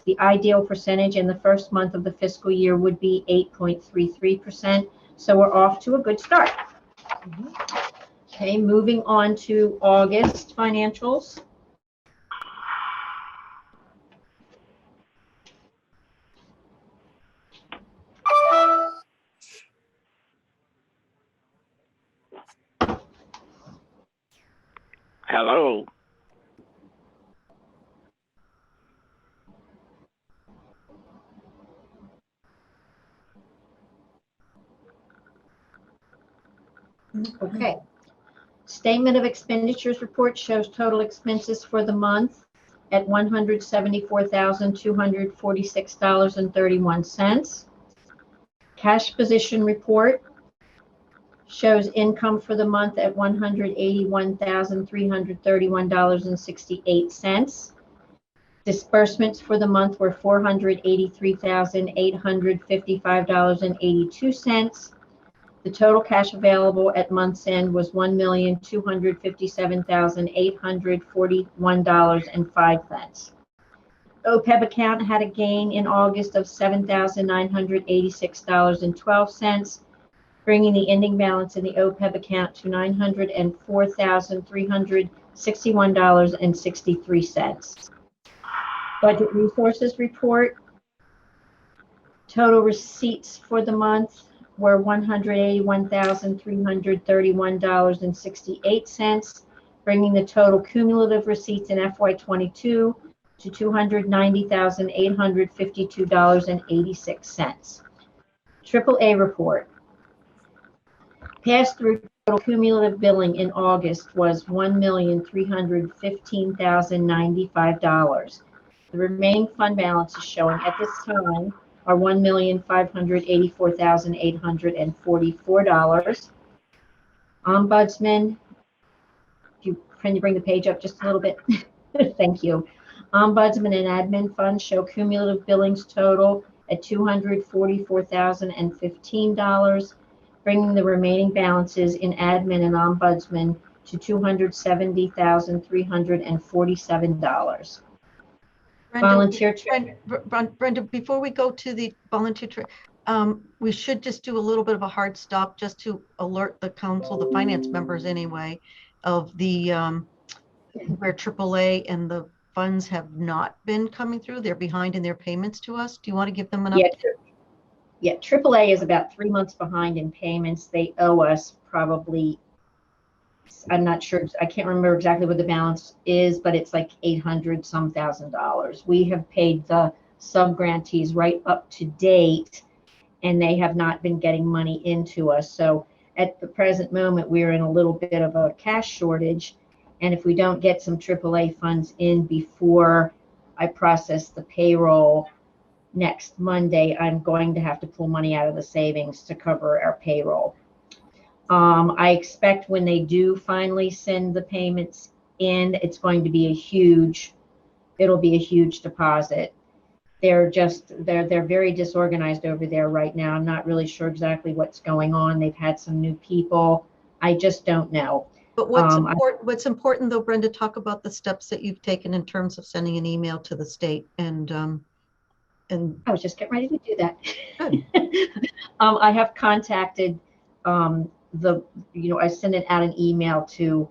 Speaker 7: The ideal percentage in the first month of the fiscal year would be 8.33%. So we're off to a good start. Okay, moving on to August financials.
Speaker 6: Hello.
Speaker 7: Okay. Statement of expenditures report shows total expenses for the month at $174,246.31. Cash position report shows income for the month at $181,331.68. Disbursements for the month were $483,855.82. The total cash available at month's end was $1,257,841.05. OPEB account had a gain in August of $7,986.12, bringing the ending balance in the OPEB account to $904,361.63. Budget resources report. Total receipts for the month were $181,331.68, bringing the total cumulative receipts in FY22 to $290,852.86. AAA report. Pass-through total cumulative billing in August was $1,315,095. The remaining fund balances showing at this time are $1,584,844. Ombudsman, can you bring the page up just a little bit? Thank you. Ombudsman and admin funds show cumulative billings total at $244,015, bringing the remaining balances in admin and ombudsman to $270,347. Volunteer
Speaker 2: Brenda, before we go to the we should just do a little bit of a hard stop just to alert the council, the finance members anyway, of the where AAA and the funds have not been coming through. They're behind in their payments to us. Do you want to give them an update?
Speaker 7: Yeah, AAA is about 3 months behind in payments. They owe us probably, I'm not sure, I can't remember exactly what the balance is, but it's like 800 some $1,000. We have paid the sub-grantees right up to date, and they have not been getting money into us. So at the present moment, we're in a little bit of a cash shortage. And if we don't get some AAA funds in before I process the payroll next Monday, I'm going to have to pull money out of the savings to cover our payroll. I expect when they do finally send the payments in, it's going to be it'll be a huge deposit. They're very disorganized over there right now. I'm not really sure exactly what's going on. They've had some new people. I just don't know.
Speaker 2: But what's important though, Brenda, talk about the steps that you've taken in terms of sending an email to the state and
Speaker 7: I was just getting ready to do that. I have contacted I sent out an email to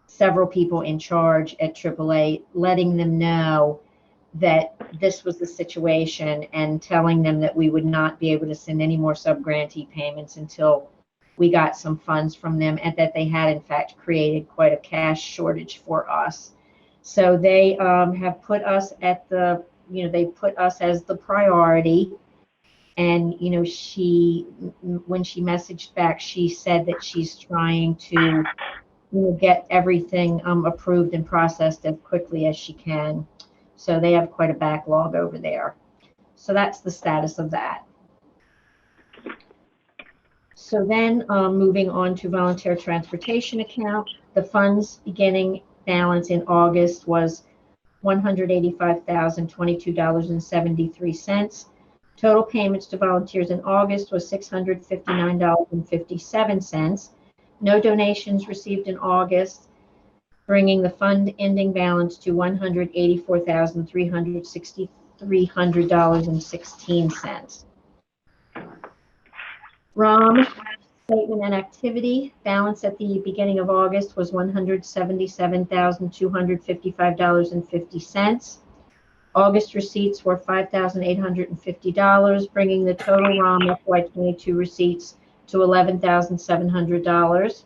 Speaker 7: several people in charge at AAA, letting them know that this was the situation and telling them that we would not be able to send any more sub-grantee payments until we got some funds from them, and that they had in fact created quite a cash shortage for us. So they have put us at they put us as the priority. And, when she messaged back, she said that she's trying to get everything approved and processed as quickly as she can. So they have quite a backlog over there. So that's the status of that. So then moving on to volunteer transportation account, the funds beginning balance in August was $185,022.73. Total payments to volunteers in August was $659.57. No donations received in August, bringing the fund ending balance to $184,363.16. ROM statement and activity balance at the beginning of August was $177,255.50. August receipts were $5,850, bringing the total ROM FY22 receipts to $11,700.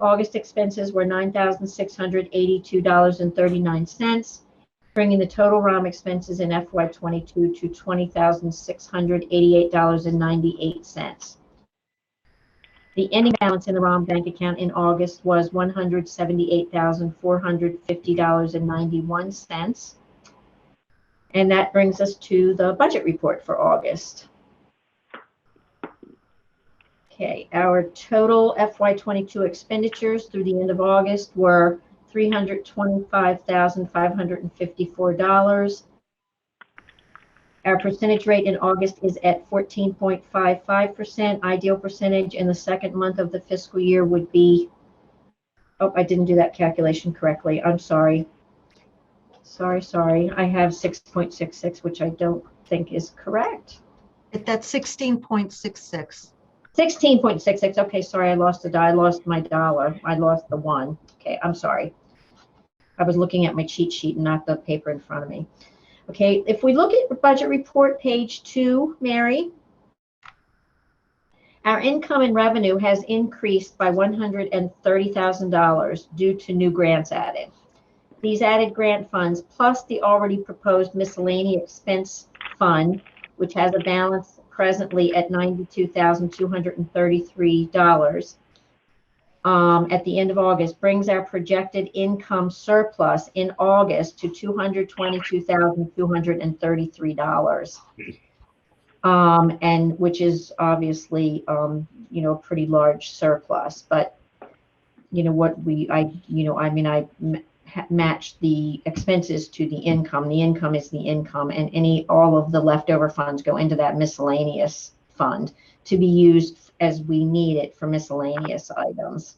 Speaker 7: August expenses were $9,682.39, bringing the total ROM expenses in FY22 to $20,688.98. The ending balance in the ROM bank account in August was $178,450.91. And that brings us to the budget report for August. Okay, our total FY22 expenditures through the end of August were $325,554. Our percentage rate in August is at 14.55%. Ideal percentage in the second month of the fiscal year would be, oh, I didn't do that calculation correctly. I'm sorry. Sorry. I have 6.66, which I don't think is correct.
Speaker 2: That's 16.66.
Speaker 7: 16.66. Okay, sorry, I lost my dollar. I lost the one. Okay, I'm sorry. I was looking at my cheat sheet and not the paper in front of me. Okay, if we look at the budget report, page 2, Mary, our income and revenue has increased by $130,000 due to new grants added. These added grant funds, plus the already proposed miscellaneous expense fund, which has a balance presently at $92,233 at the end of August, brings our projected income surplus in August to $222,233. And which is obviously, a pretty large surplus, but I match the expenses to the income. The income is the income, and all of the leftover funds go into that miscellaneous fund to be used as we need it for miscellaneous items.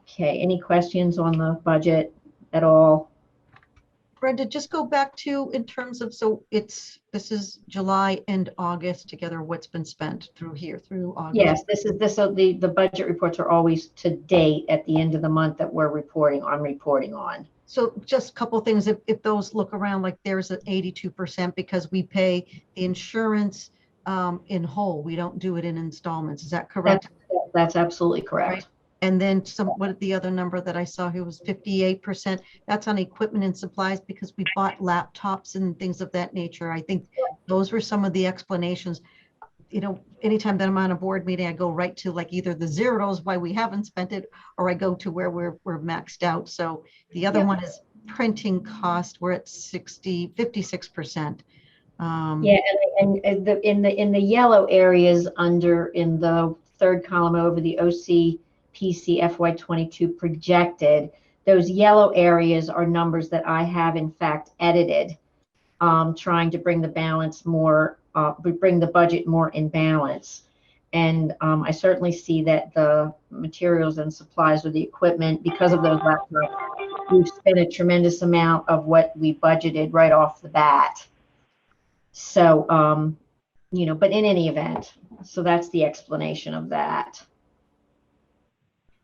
Speaker 7: Okay, any questions on the budget at all?
Speaker 2: Brenda, just go back to in terms of, so this is July and August together, what's been spent through here, through August.
Speaker 7: Yes, so the budget reports are always to date at the end of the month that I'm reporting on.
Speaker 2: So just a couple things, if those look around, like there's an 82% because we pay the insurance in whole. We don't do it in installments. Is that correct?
Speaker 7: That's absolutely correct.
Speaker 2: Right. And then what the other number that I saw here was 58%. That's on equipment and supplies because we bought laptops and things of that nature. I think those were some of the explanations. You know, anytime that I'm on a board meeting, I go right to like either the zeros, why we haven't spent it, or I go to where we're maxed out. So the other one is printing cost. We're at 56%.
Speaker 7: Yeah, and in the yellow areas in the third column over the OCPC FY22 projected, those yellow areas are numbers that I have in fact edited, trying to bring the budget more in balance. And I certainly see that the materials and supplies or the equipment, because of those laptops, we've spent a tremendous amount of what we budgeted right off the bat. So, but in any event, so that's the explanation of that.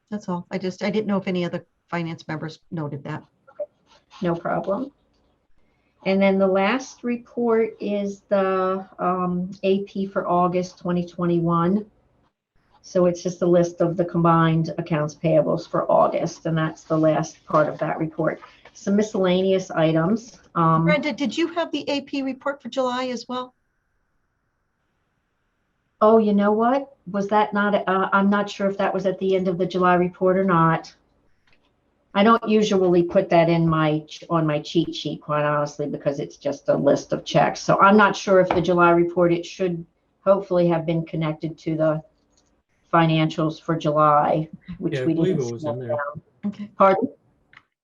Speaker 2: That's all. I didn't know if any other finance members noted that.
Speaker 7: No problem. And then the last report is the AP for August 2021. So it's just a list of the combined accounts payables for August, and that's the last part of that report. Some miscellaneous items.
Speaker 2: Brenda, did you have the AP report for July as well?
Speaker 7: Oh, you know what? Was that not? I'm not sure if that was at the end of the July report or not. I don't usually put that in on my cheat sheet, quite honestly, because it's just a list of checks. So I'm not sure if the July report, it should hopefully have been connected to the financials for July, which
Speaker 8: Yeah, I
Speaker 7: we
Speaker 8: believe
Speaker 7: didn't.
Speaker 8: it was in there.
Speaker 2: Okay.
Speaker 7: Pardon?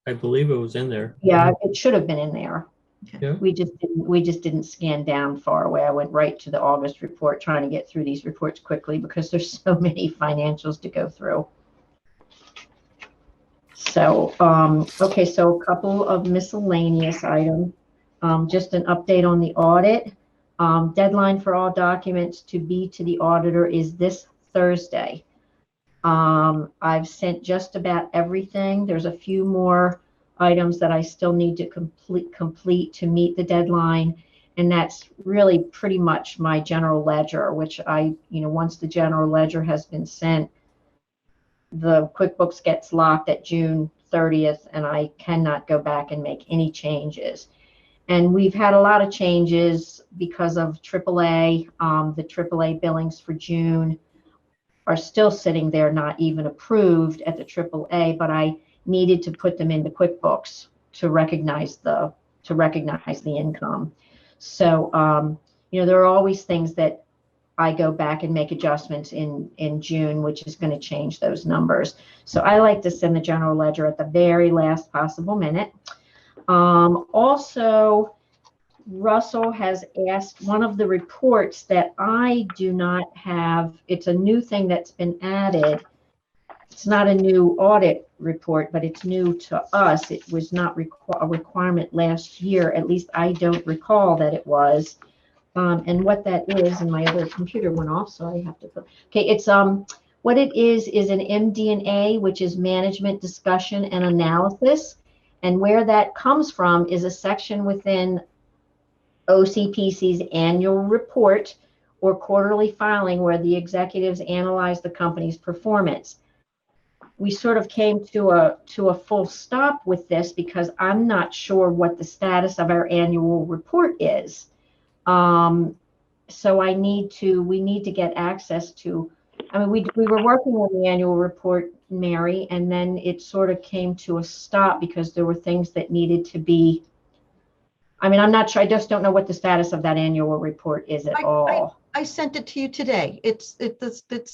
Speaker 8: I believe it was in there.
Speaker 7: Yeah, it should have been in there.
Speaker 2: Okay.
Speaker 8: Yeah.
Speaker 7: We just didn't scan down far away. I went right to the August report, trying to get through these reports quickly because there's so many financials to go through. So, okay, so a couple of miscellaneous items. Just an update on the audit. Deadline for all documents to be to the auditor is this Thursday. I've sent just about everything. There's a few more items that I still need to complete to meet the deadline. And that's really pretty much my general ledger, which once the general ledger has been sent, the QuickBooks gets locked at June 30th, and I cannot go back and make any changes. And we've had a lot of changes because of AAA. The AAA billings for June are still sitting there, not even approved at the AAA, but I needed to put them into QuickBooks to recognize the income. So, there are always things that I go back and make adjustments in June, which is going to change those numbers. So I like to send the general ledger at the very last possible minute. Also, Russell has asked one of the reports that I do not have. It's a new thing that's been added. It's not a new audit report, but it's new to us. It was not a requirement last year. At least I don't recall that it was. And what that is, and my other computer went off, so I have to put. Okay, it's what it is an MD&A, which is management discussion and analysis, and where that comes from is a section within OCPC's annual report or quarterly filing where the executives analyze the company's performance. We sort of came to a full stop with this because I'm not sure what the status of our annual report is. So we need to get access to, we were working on the annual report, Mary, and then it sort of came to a stop because there were things that needed to be, I'm not sure, I just don't know what the status of that annual report is at all.
Speaker 2: I sent it to you today. It's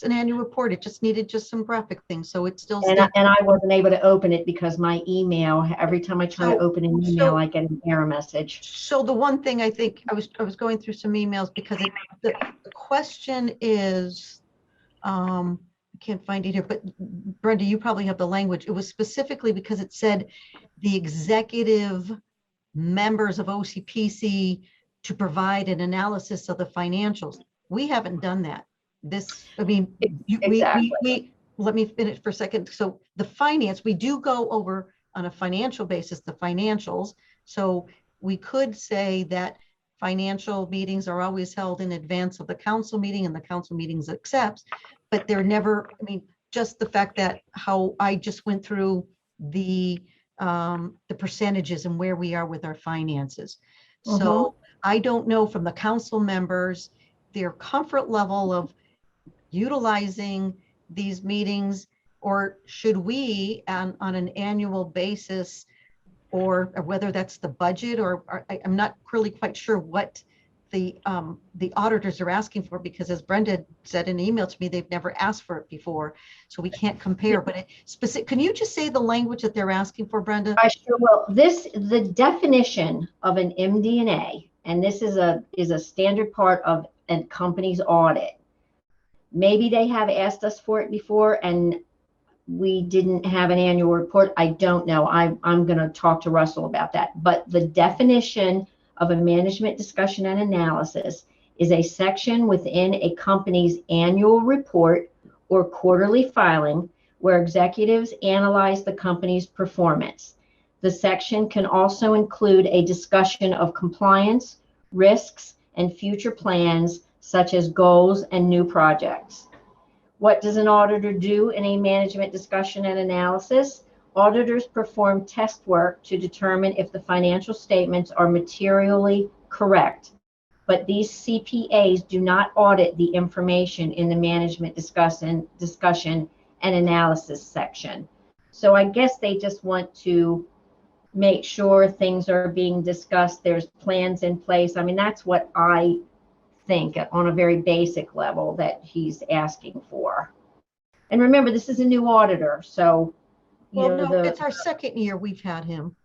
Speaker 2: an annual report. It just needed some graphic things. So it's still.
Speaker 7: And I wasn't able to open it because my email, every time I try to open an email, I get an error message.
Speaker 2: So the one thing I think I was going through some emails because the question is, I can't find it here, but Brenda, you probably have the language. It was specifically because it said the executive members of OCPC to provide an analysis of the financials. We haven't done that. This, I mean,
Speaker 7: Exactly.
Speaker 2: let me finish for a second. So the finance, we do go over on a financial basis, the financials. So we could say that financial meetings are always held in advance of the council meeting and the council meetings accepts, but they're never, I mean, just the fact that how I just went through the percentages and where we are with our finances. So I don't know from the council members, their comfort level of utilizing these meetings, or should we on an annual basis, or whether that's the budget, or I'm not really quite sure what the auditors are asking for, because as Brenda said in an email to me, they've never asked for it before, so we can't compare. But it specific, can you just say the language that they're asking for, Brenda?
Speaker 7: I sure will. The definition of an MD&A, and this is a standard part of a company's audit. Maybe they have asked us for it before and we didn't have an annual report. I don't know. I'm going to talk to Russell about that. But the definition of a management discussion and analysis is a section within a company's annual report or quarterly filing where executives analyze the company's performance. The section can also include a discussion of compliance, risks, and future plans, such as goals and new projects. What does an auditor do in a management discussion and analysis? Auditors perform test work to determine if the financial statements are materially correct, but these CPAs do not audit the information in the management discussion and analysis section. So I guess they just want to make sure things are being discussed, there's plans in place. I mean, that's what I think on a very basic level that he's asking for. And remember, this is a new auditor, so
Speaker 2: Well, no, it's our second year we've had him.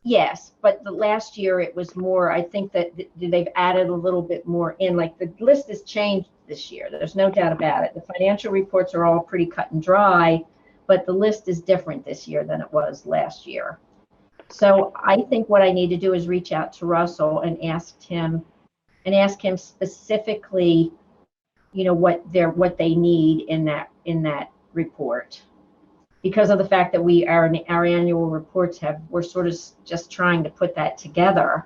Speaker 7: yes, but the last year it was more, I think that they've added a little bit more in, like the list has changed this year. There's no doubt about it. The financial reports are all pretty cut and dry, but the list is different this year than it was last year. So I think what I need to do is reach out to Russell and ask him specifically, you know, what they need in that report, because of the fact that our annual reports we're sort of just trying to put that together,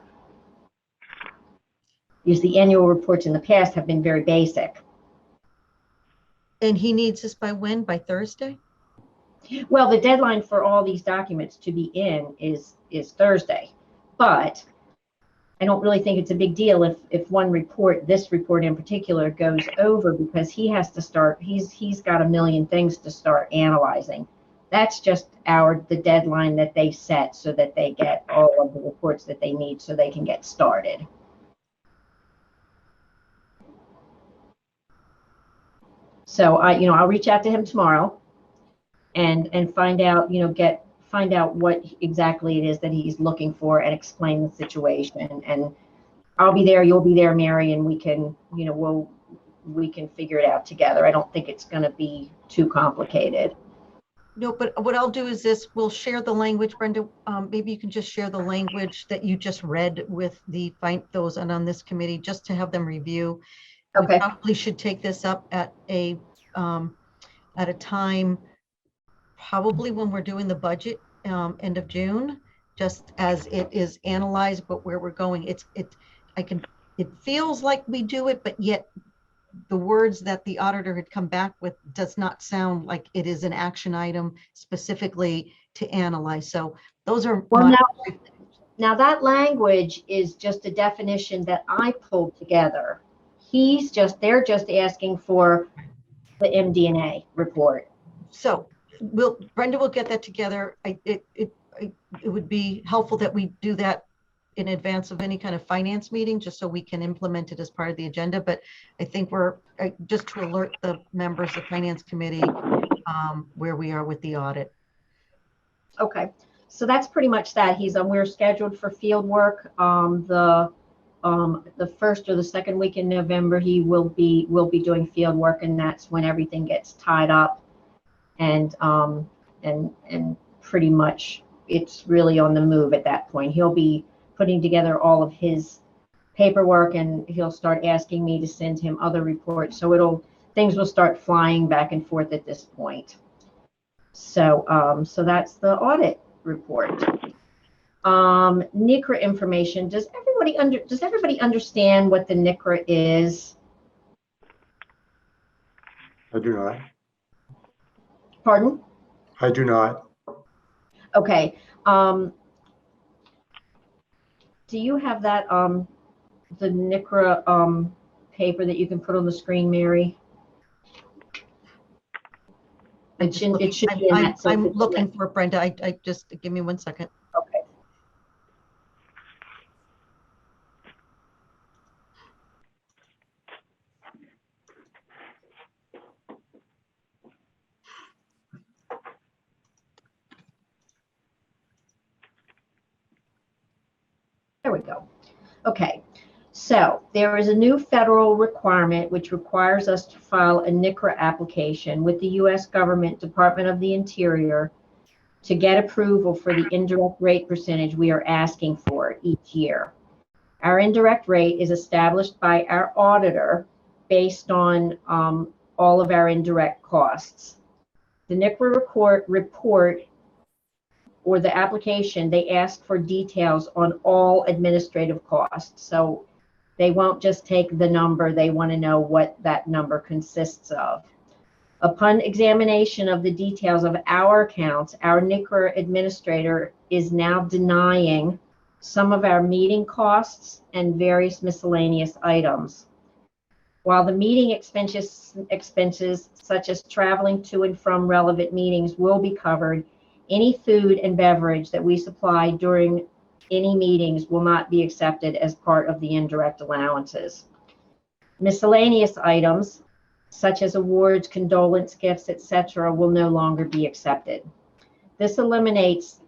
Speaker 7: because the annual reports in the past have been very basic.
Speaker 2: And he needs this by when? By Thursday?
Speaker 7: Well, the deadline for all these documents to be in is Thursday, but I don't really think it's a big deal if one report, this report in particular, goes over, because he has to start, he's got a million things to start analyzing. That's just the deadline that they set so that they get all of the reports that they need so they can get started. So I'll reach out to him tomorrow and find out, find out what exactly it is that he's looking for and explain the situation. And I'll be there, you'll be there, Mary, and we can, we can figure it out together. I don't think it's going to be too complicated.
Speaker 2: No, but what I'll do is this, we'll share the language, Brenda. Maybe you can just share the language that you just read with those and on this committee, just to have them review.
Speaker 7: Okay.
Speaker 2: We probably should take this up at a time, probably when we're doing the budget, end of June, just as it is analyzed, but where we're going, it feels like we do it, but yet the words that the auditor had come back with does not sound like it is an action item specifically to analyze. So those are
Speaker 7: now that language is just a definition that I pulled together. They're just asking for the MD&A report.
Speaker 2: So Brenda will get that together. It would be helpful that we do that in advance of any kind of finance meeting, just so we can implement it as part of the agenda. But I think just to alert the members of Finance Committee where we are with the audit.
Speaker 7: Okay, so that's pretty much that. We're scheduled for field work. The first or the second week in November, we'll be doing field work, and that's when everything gets tied up, and pretty much it's really on the move at that point. He'll be putting together all of his paperwork, and he'll start asking me to send him other reports. So things will start flying back and forth at this point. So so that's the audit report. NICRA information. Does everybody understand what the NICRA is?
Speaker 3: I do not.
Speaker 7: Pardon?
Speaker 3: I do not.
Speaker 7: Okay. Do you have that the NICRA paper that you can put on the screen, Mary? It should be in that. So
Speaker 2: I'm looking for it, Brenda. I just, give me 1 second.
Speaker 7: Okay. There we go. Okay. So there is a new federal requirement which requires us to file a NICRA application with the U.S. government Department of the Interior to get approval for the indirect rate percentage we are asking for each year. Our indirect rate is established by our auditor based on all of our indirect costs. The NICRA report or the application, they ask for details on all administrative costs. So they won't just take the number, they want to know what that number consists of. Upon examination of the details of our accounts, our NICRA administrator is now denying some of our meeting costs and various miscellaneous items. While the meeting expenses such as traveling to and from relevant meetings will be covered, any food and beverage that we supply during any meetings will not be accepted as part of the indirect allowances. Miscellaneous items, such as awards, condolence gifts, etc., will no longer be accepted. This eliminates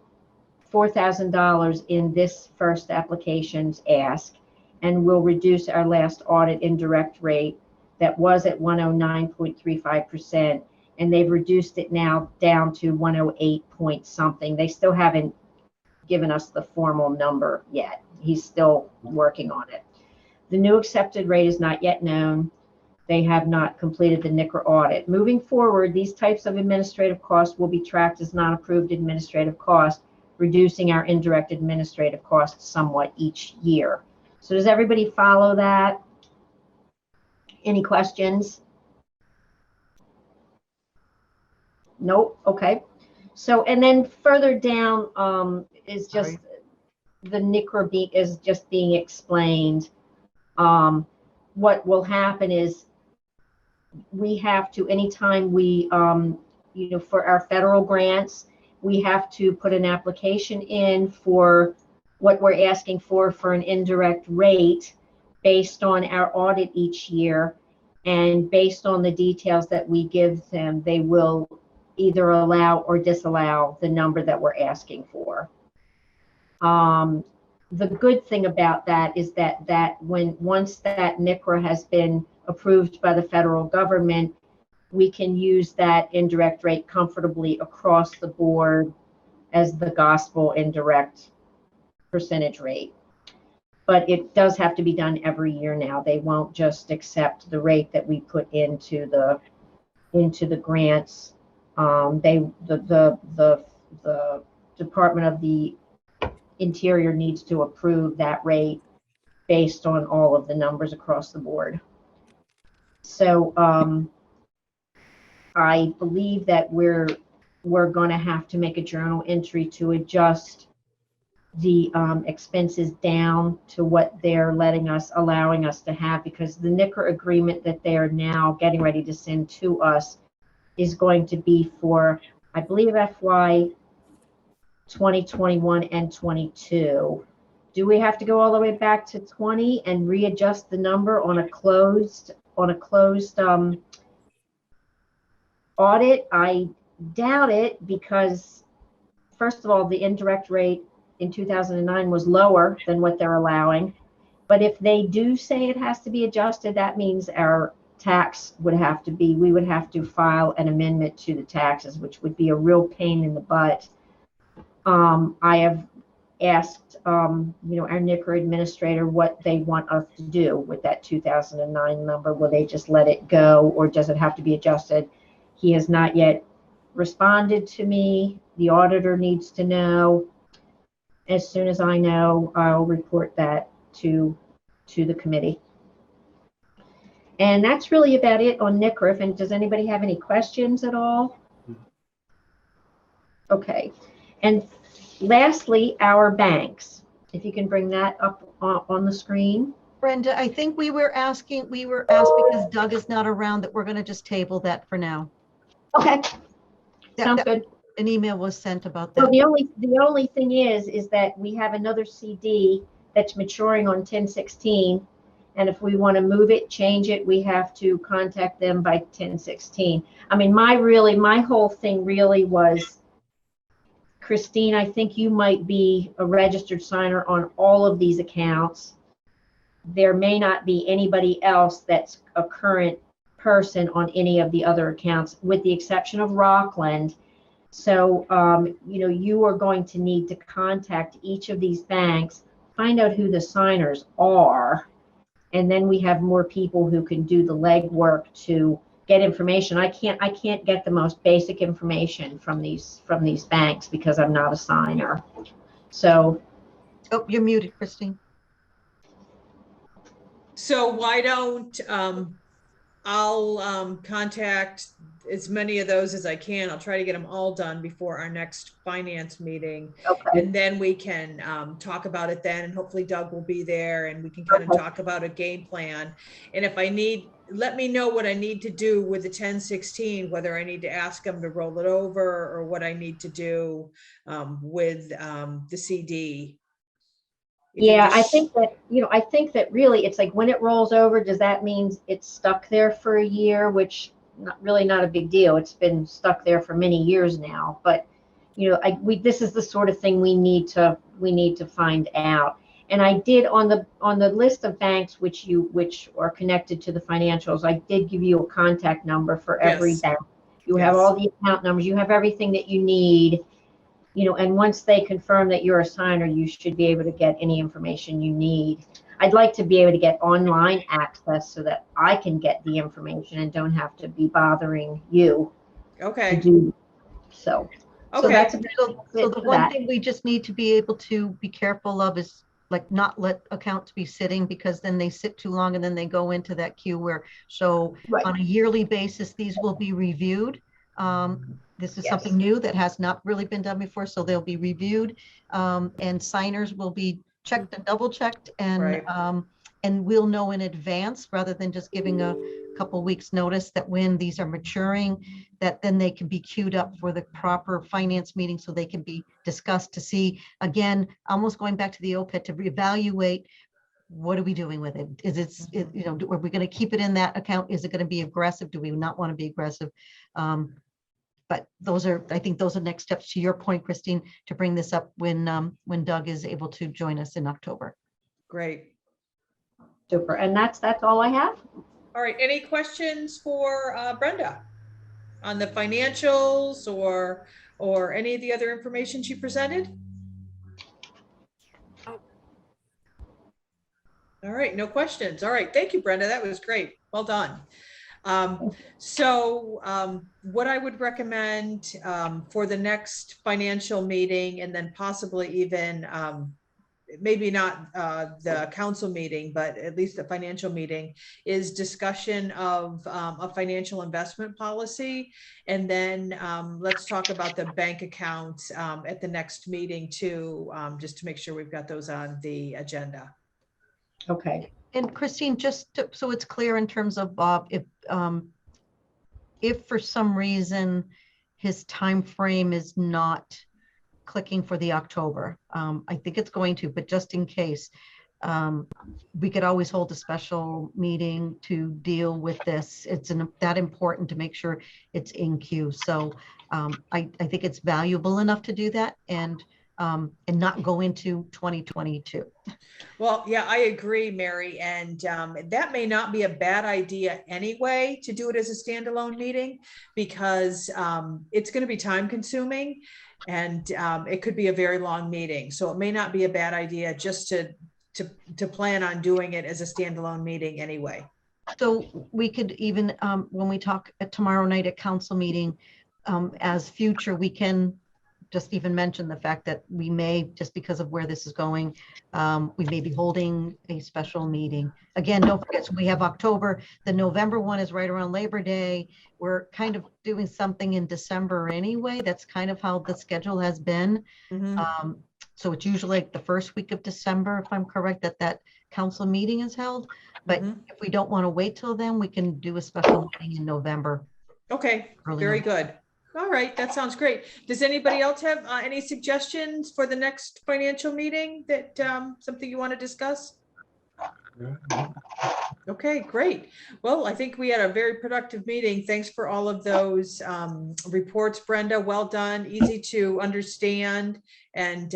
Speaker 7: $4,000 in this first application's ask and will reduce our last audit indirect rate that was at 109.35%, and they've reduced it now down to 108 point something. They still haven't given us the formal number yet. He's still working on it. The new accepted rate is not yet known. They have not completed the NICRA audit. Moving forward, these types of administrative costs will be tracked as non-approved administrative costs, reducing our indirect administrative costs somewhat each year. So does everybody follow that? Any questions? Nope. Okay. So, and then further down is just the NICRA is just being explained. What will happen is we have to, anytime we, for our federal grants, we have to put an application in for what we're asking for an indirect rate based on our audit each year. And based on the details that we give them, they will either allow or disallow the number that we're asking for. The good thing about that is that once that NICRA has been approved by the federal government, we can use that indirect rate comfortably across the board as the gospel indirect percentage rate. But it does have to be done every year now. They won't just accept the rate that we put into the grants. The Department of the Interior needs to approve that rate based on all of the numbers across the board. So I believe that we're going to have to make a journal entry to adjust the expenses down to what they're allowing us to have, because the NICRA agreement that they are now getting ready to send to us is going to be for, I believe, FY 2021 and 22. Do we have to go all the way back to 20 and readjust the number on a closed audit? I doubt it, because first of all, the indirect rate in 2009 was lower than what they're allowing. But if they do say it has to be adjusted, that means our tax would have to be, we would have to file an amendment to the taxes, which would be a real pain in the butt. I have asked, our NICR administrator what they want us to do with that 2009 number. Will they just let it go, or does it have to be adjusted? He has not yet responded to me. The auditor needs to know. As soon as I know, I'll report that to the committee. And that's really about it on NICRF. And does anybody have any questions at all? Okay. And lastly, our banks. If you can bring that up on the screen.
Speaker 2: Brenda, I think we were asked because Doug is not around that we're going to just table that for now.
Speaker 7: Okay. Sounds good.
Speaker 2: An email was sent about
Speaker 7: So
Speaker 2: that.
Speaker 7: the only thing is that we have another CD that's maturing on 10/16, and if we want to move it, change it, we have to contact them by 10/16. I mean, my whole thing really was, Christine, I think you might be a registered signer on all of these accounts. There may not be anybody else that's a current person on any of the other accounts, with the exception of Rockland. So, you are going to need to contact each of these banks, find out who the signers are, and then we have more people who can do the legwork to get information. I can't get the most basic information from these banks because I'm not a signer. So.
Speaker 2: Oh, you're muted, Christine.
Speaker 1: So why don't I'll contact as many of those as I can. I'll try to get them all done before our next finance meeting.
Speaker 7: Okay.
Speaker 1: And then we can talk about it then, and hopefully Doug will be there and we can kind of talk about a game plan. And if I need, let me know what I need to do with the 10/16, whether I need to ask them to roll it over or what I need to do with the CD.
Speaker 7: Yeah, I think that really it's like when it rolls over, does that mean it's stuck there for a year, which not a big deal. It's been stuck there for many years now, but this is the sort of thing we need to find out. And I did on the list of banks which are connected to the financials, I did give you a contact number for every bank. You have all the account numbers, you have everything that you need. And once they confirm that you're a signer, you should be able to get any information you need. I'd like to be able to get online access so that I can get the information and don't have to be bothering you.
Speaker 1: Okay.
Speaker 7: To do so.
Speaker 1: Okay.
Speaker 7: So that's
Speaker 2: so the one thing we just need to be able to be careful of is like not let accounts be sitting, because then they sit too long and then they go into that queue where, so on a yearly basis, these will be reviewed. This is something new that has not really been done before, so they'll be reviewed, and signers will be checked and double checked, and and we'll know in advance rather than just giving a couple weeks notice that when these are maturing, that then they can be queued up for the proper finance meeting so they can be discussed to see, again, almost going back to the OPET, to reevaluate what are we doing with it? Is are we going to keep it in that account? Is it going to be aggressive? Do we not want to be aggressive? But I think those are next steps, to your point, Christine, to bring this up when Doug is able to join us in October.
Speaker 1: Great.
Speaker 7: Super. And that's all I have.
Speaker 1: All right. Any questions for Brenda on the financials or any of the other information she presented? All right. No questions. All right. Thank you, Brenda. That was great. Well done. What I would recommend for the next financial meeting, and then possibly even maybe not the council meeting, but at least the financial meeting, is discussion of a financial investment policy. And then let's talk about the bank accounts at the next meeting too, just to make sure we've got those on the agenda.
Speaker 7: Okay.
Speaker 2: And Christine, so it's clear in terms of Bob, if for some reason his time frame is not clicking for the October, I think it's going to, but just in case, we could always hold a special meeting to deal with this. It's that important to make sure it's in queue. So I think it's valuable enough to do that and not go into 2022.
Speaker 1: Well, yeah, I agree, Mary. And that may not be a bad idea anyway, to do it as a standalone meeting, because it's going to be time consuming. And it could be a very long meeting. So it may not be a bad idea just to plan on doing it as a standalone meeting anyway.
Speaker 2: So we could even, when we talk at tomorrow night at council meeting, as future, we can just even mention the fact that we may, just because of where this is going, we may be holding a special meeting. Again, don't forget, so we have October, the November one is right around Labor Day. We're kind of doing something in December anyway. That's kind of how the schedule has been.
Speaker 1: Mhm.
Speaker 2: So it's usually like the first week of December, if I'm correct, that council meeting is held. But
Speaker 1: Mhm.
Speaker 2: if we don't want to wait till then, we can do a special meeting in November.
Speaker 1: Okay,
Speaker 2: Early
Speaker 1: very
Speaker 2: November.
Speaker 1: good. All right, that sounds great. Does anybody else have any suggestions for the next financial meeting that something you want to discuss? Okay, great. Well, I think we had a very productive meeting. Thanks for all of those reports, Brenda. Well done, easy to understand and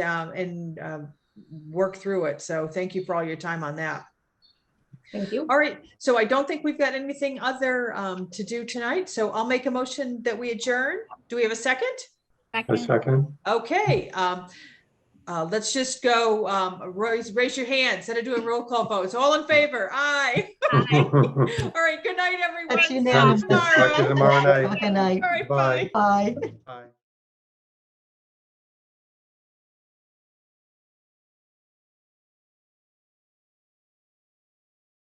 Speaker 1: work through it. So thank you for all your time on that.
Speaker 7: Thank you.
Speaker 1: All right, so I don't think we've got anything other to do tonight. So I'll make a motion that we adjourn. Do we have a second?
Speaker 3: A second.
Speaker 1: Okay, let's just go, raise your hand instead of doing roll call votes. All in favor? Aye. All right, good night, everyone.
Speaker 2: That's
Speaker 1: See you
Speaker 2: unanimous.
Speaker 3: Talk to you
Speaker 1: tomorrow.
Speaker 3: tomorrow night.
Speaker 2: Have a good night.
Speaker 1: All right,
Speaker 3: Bye.
Speaker 1: bye.
Speaker 2: Bye.
Speaker 3: Bye.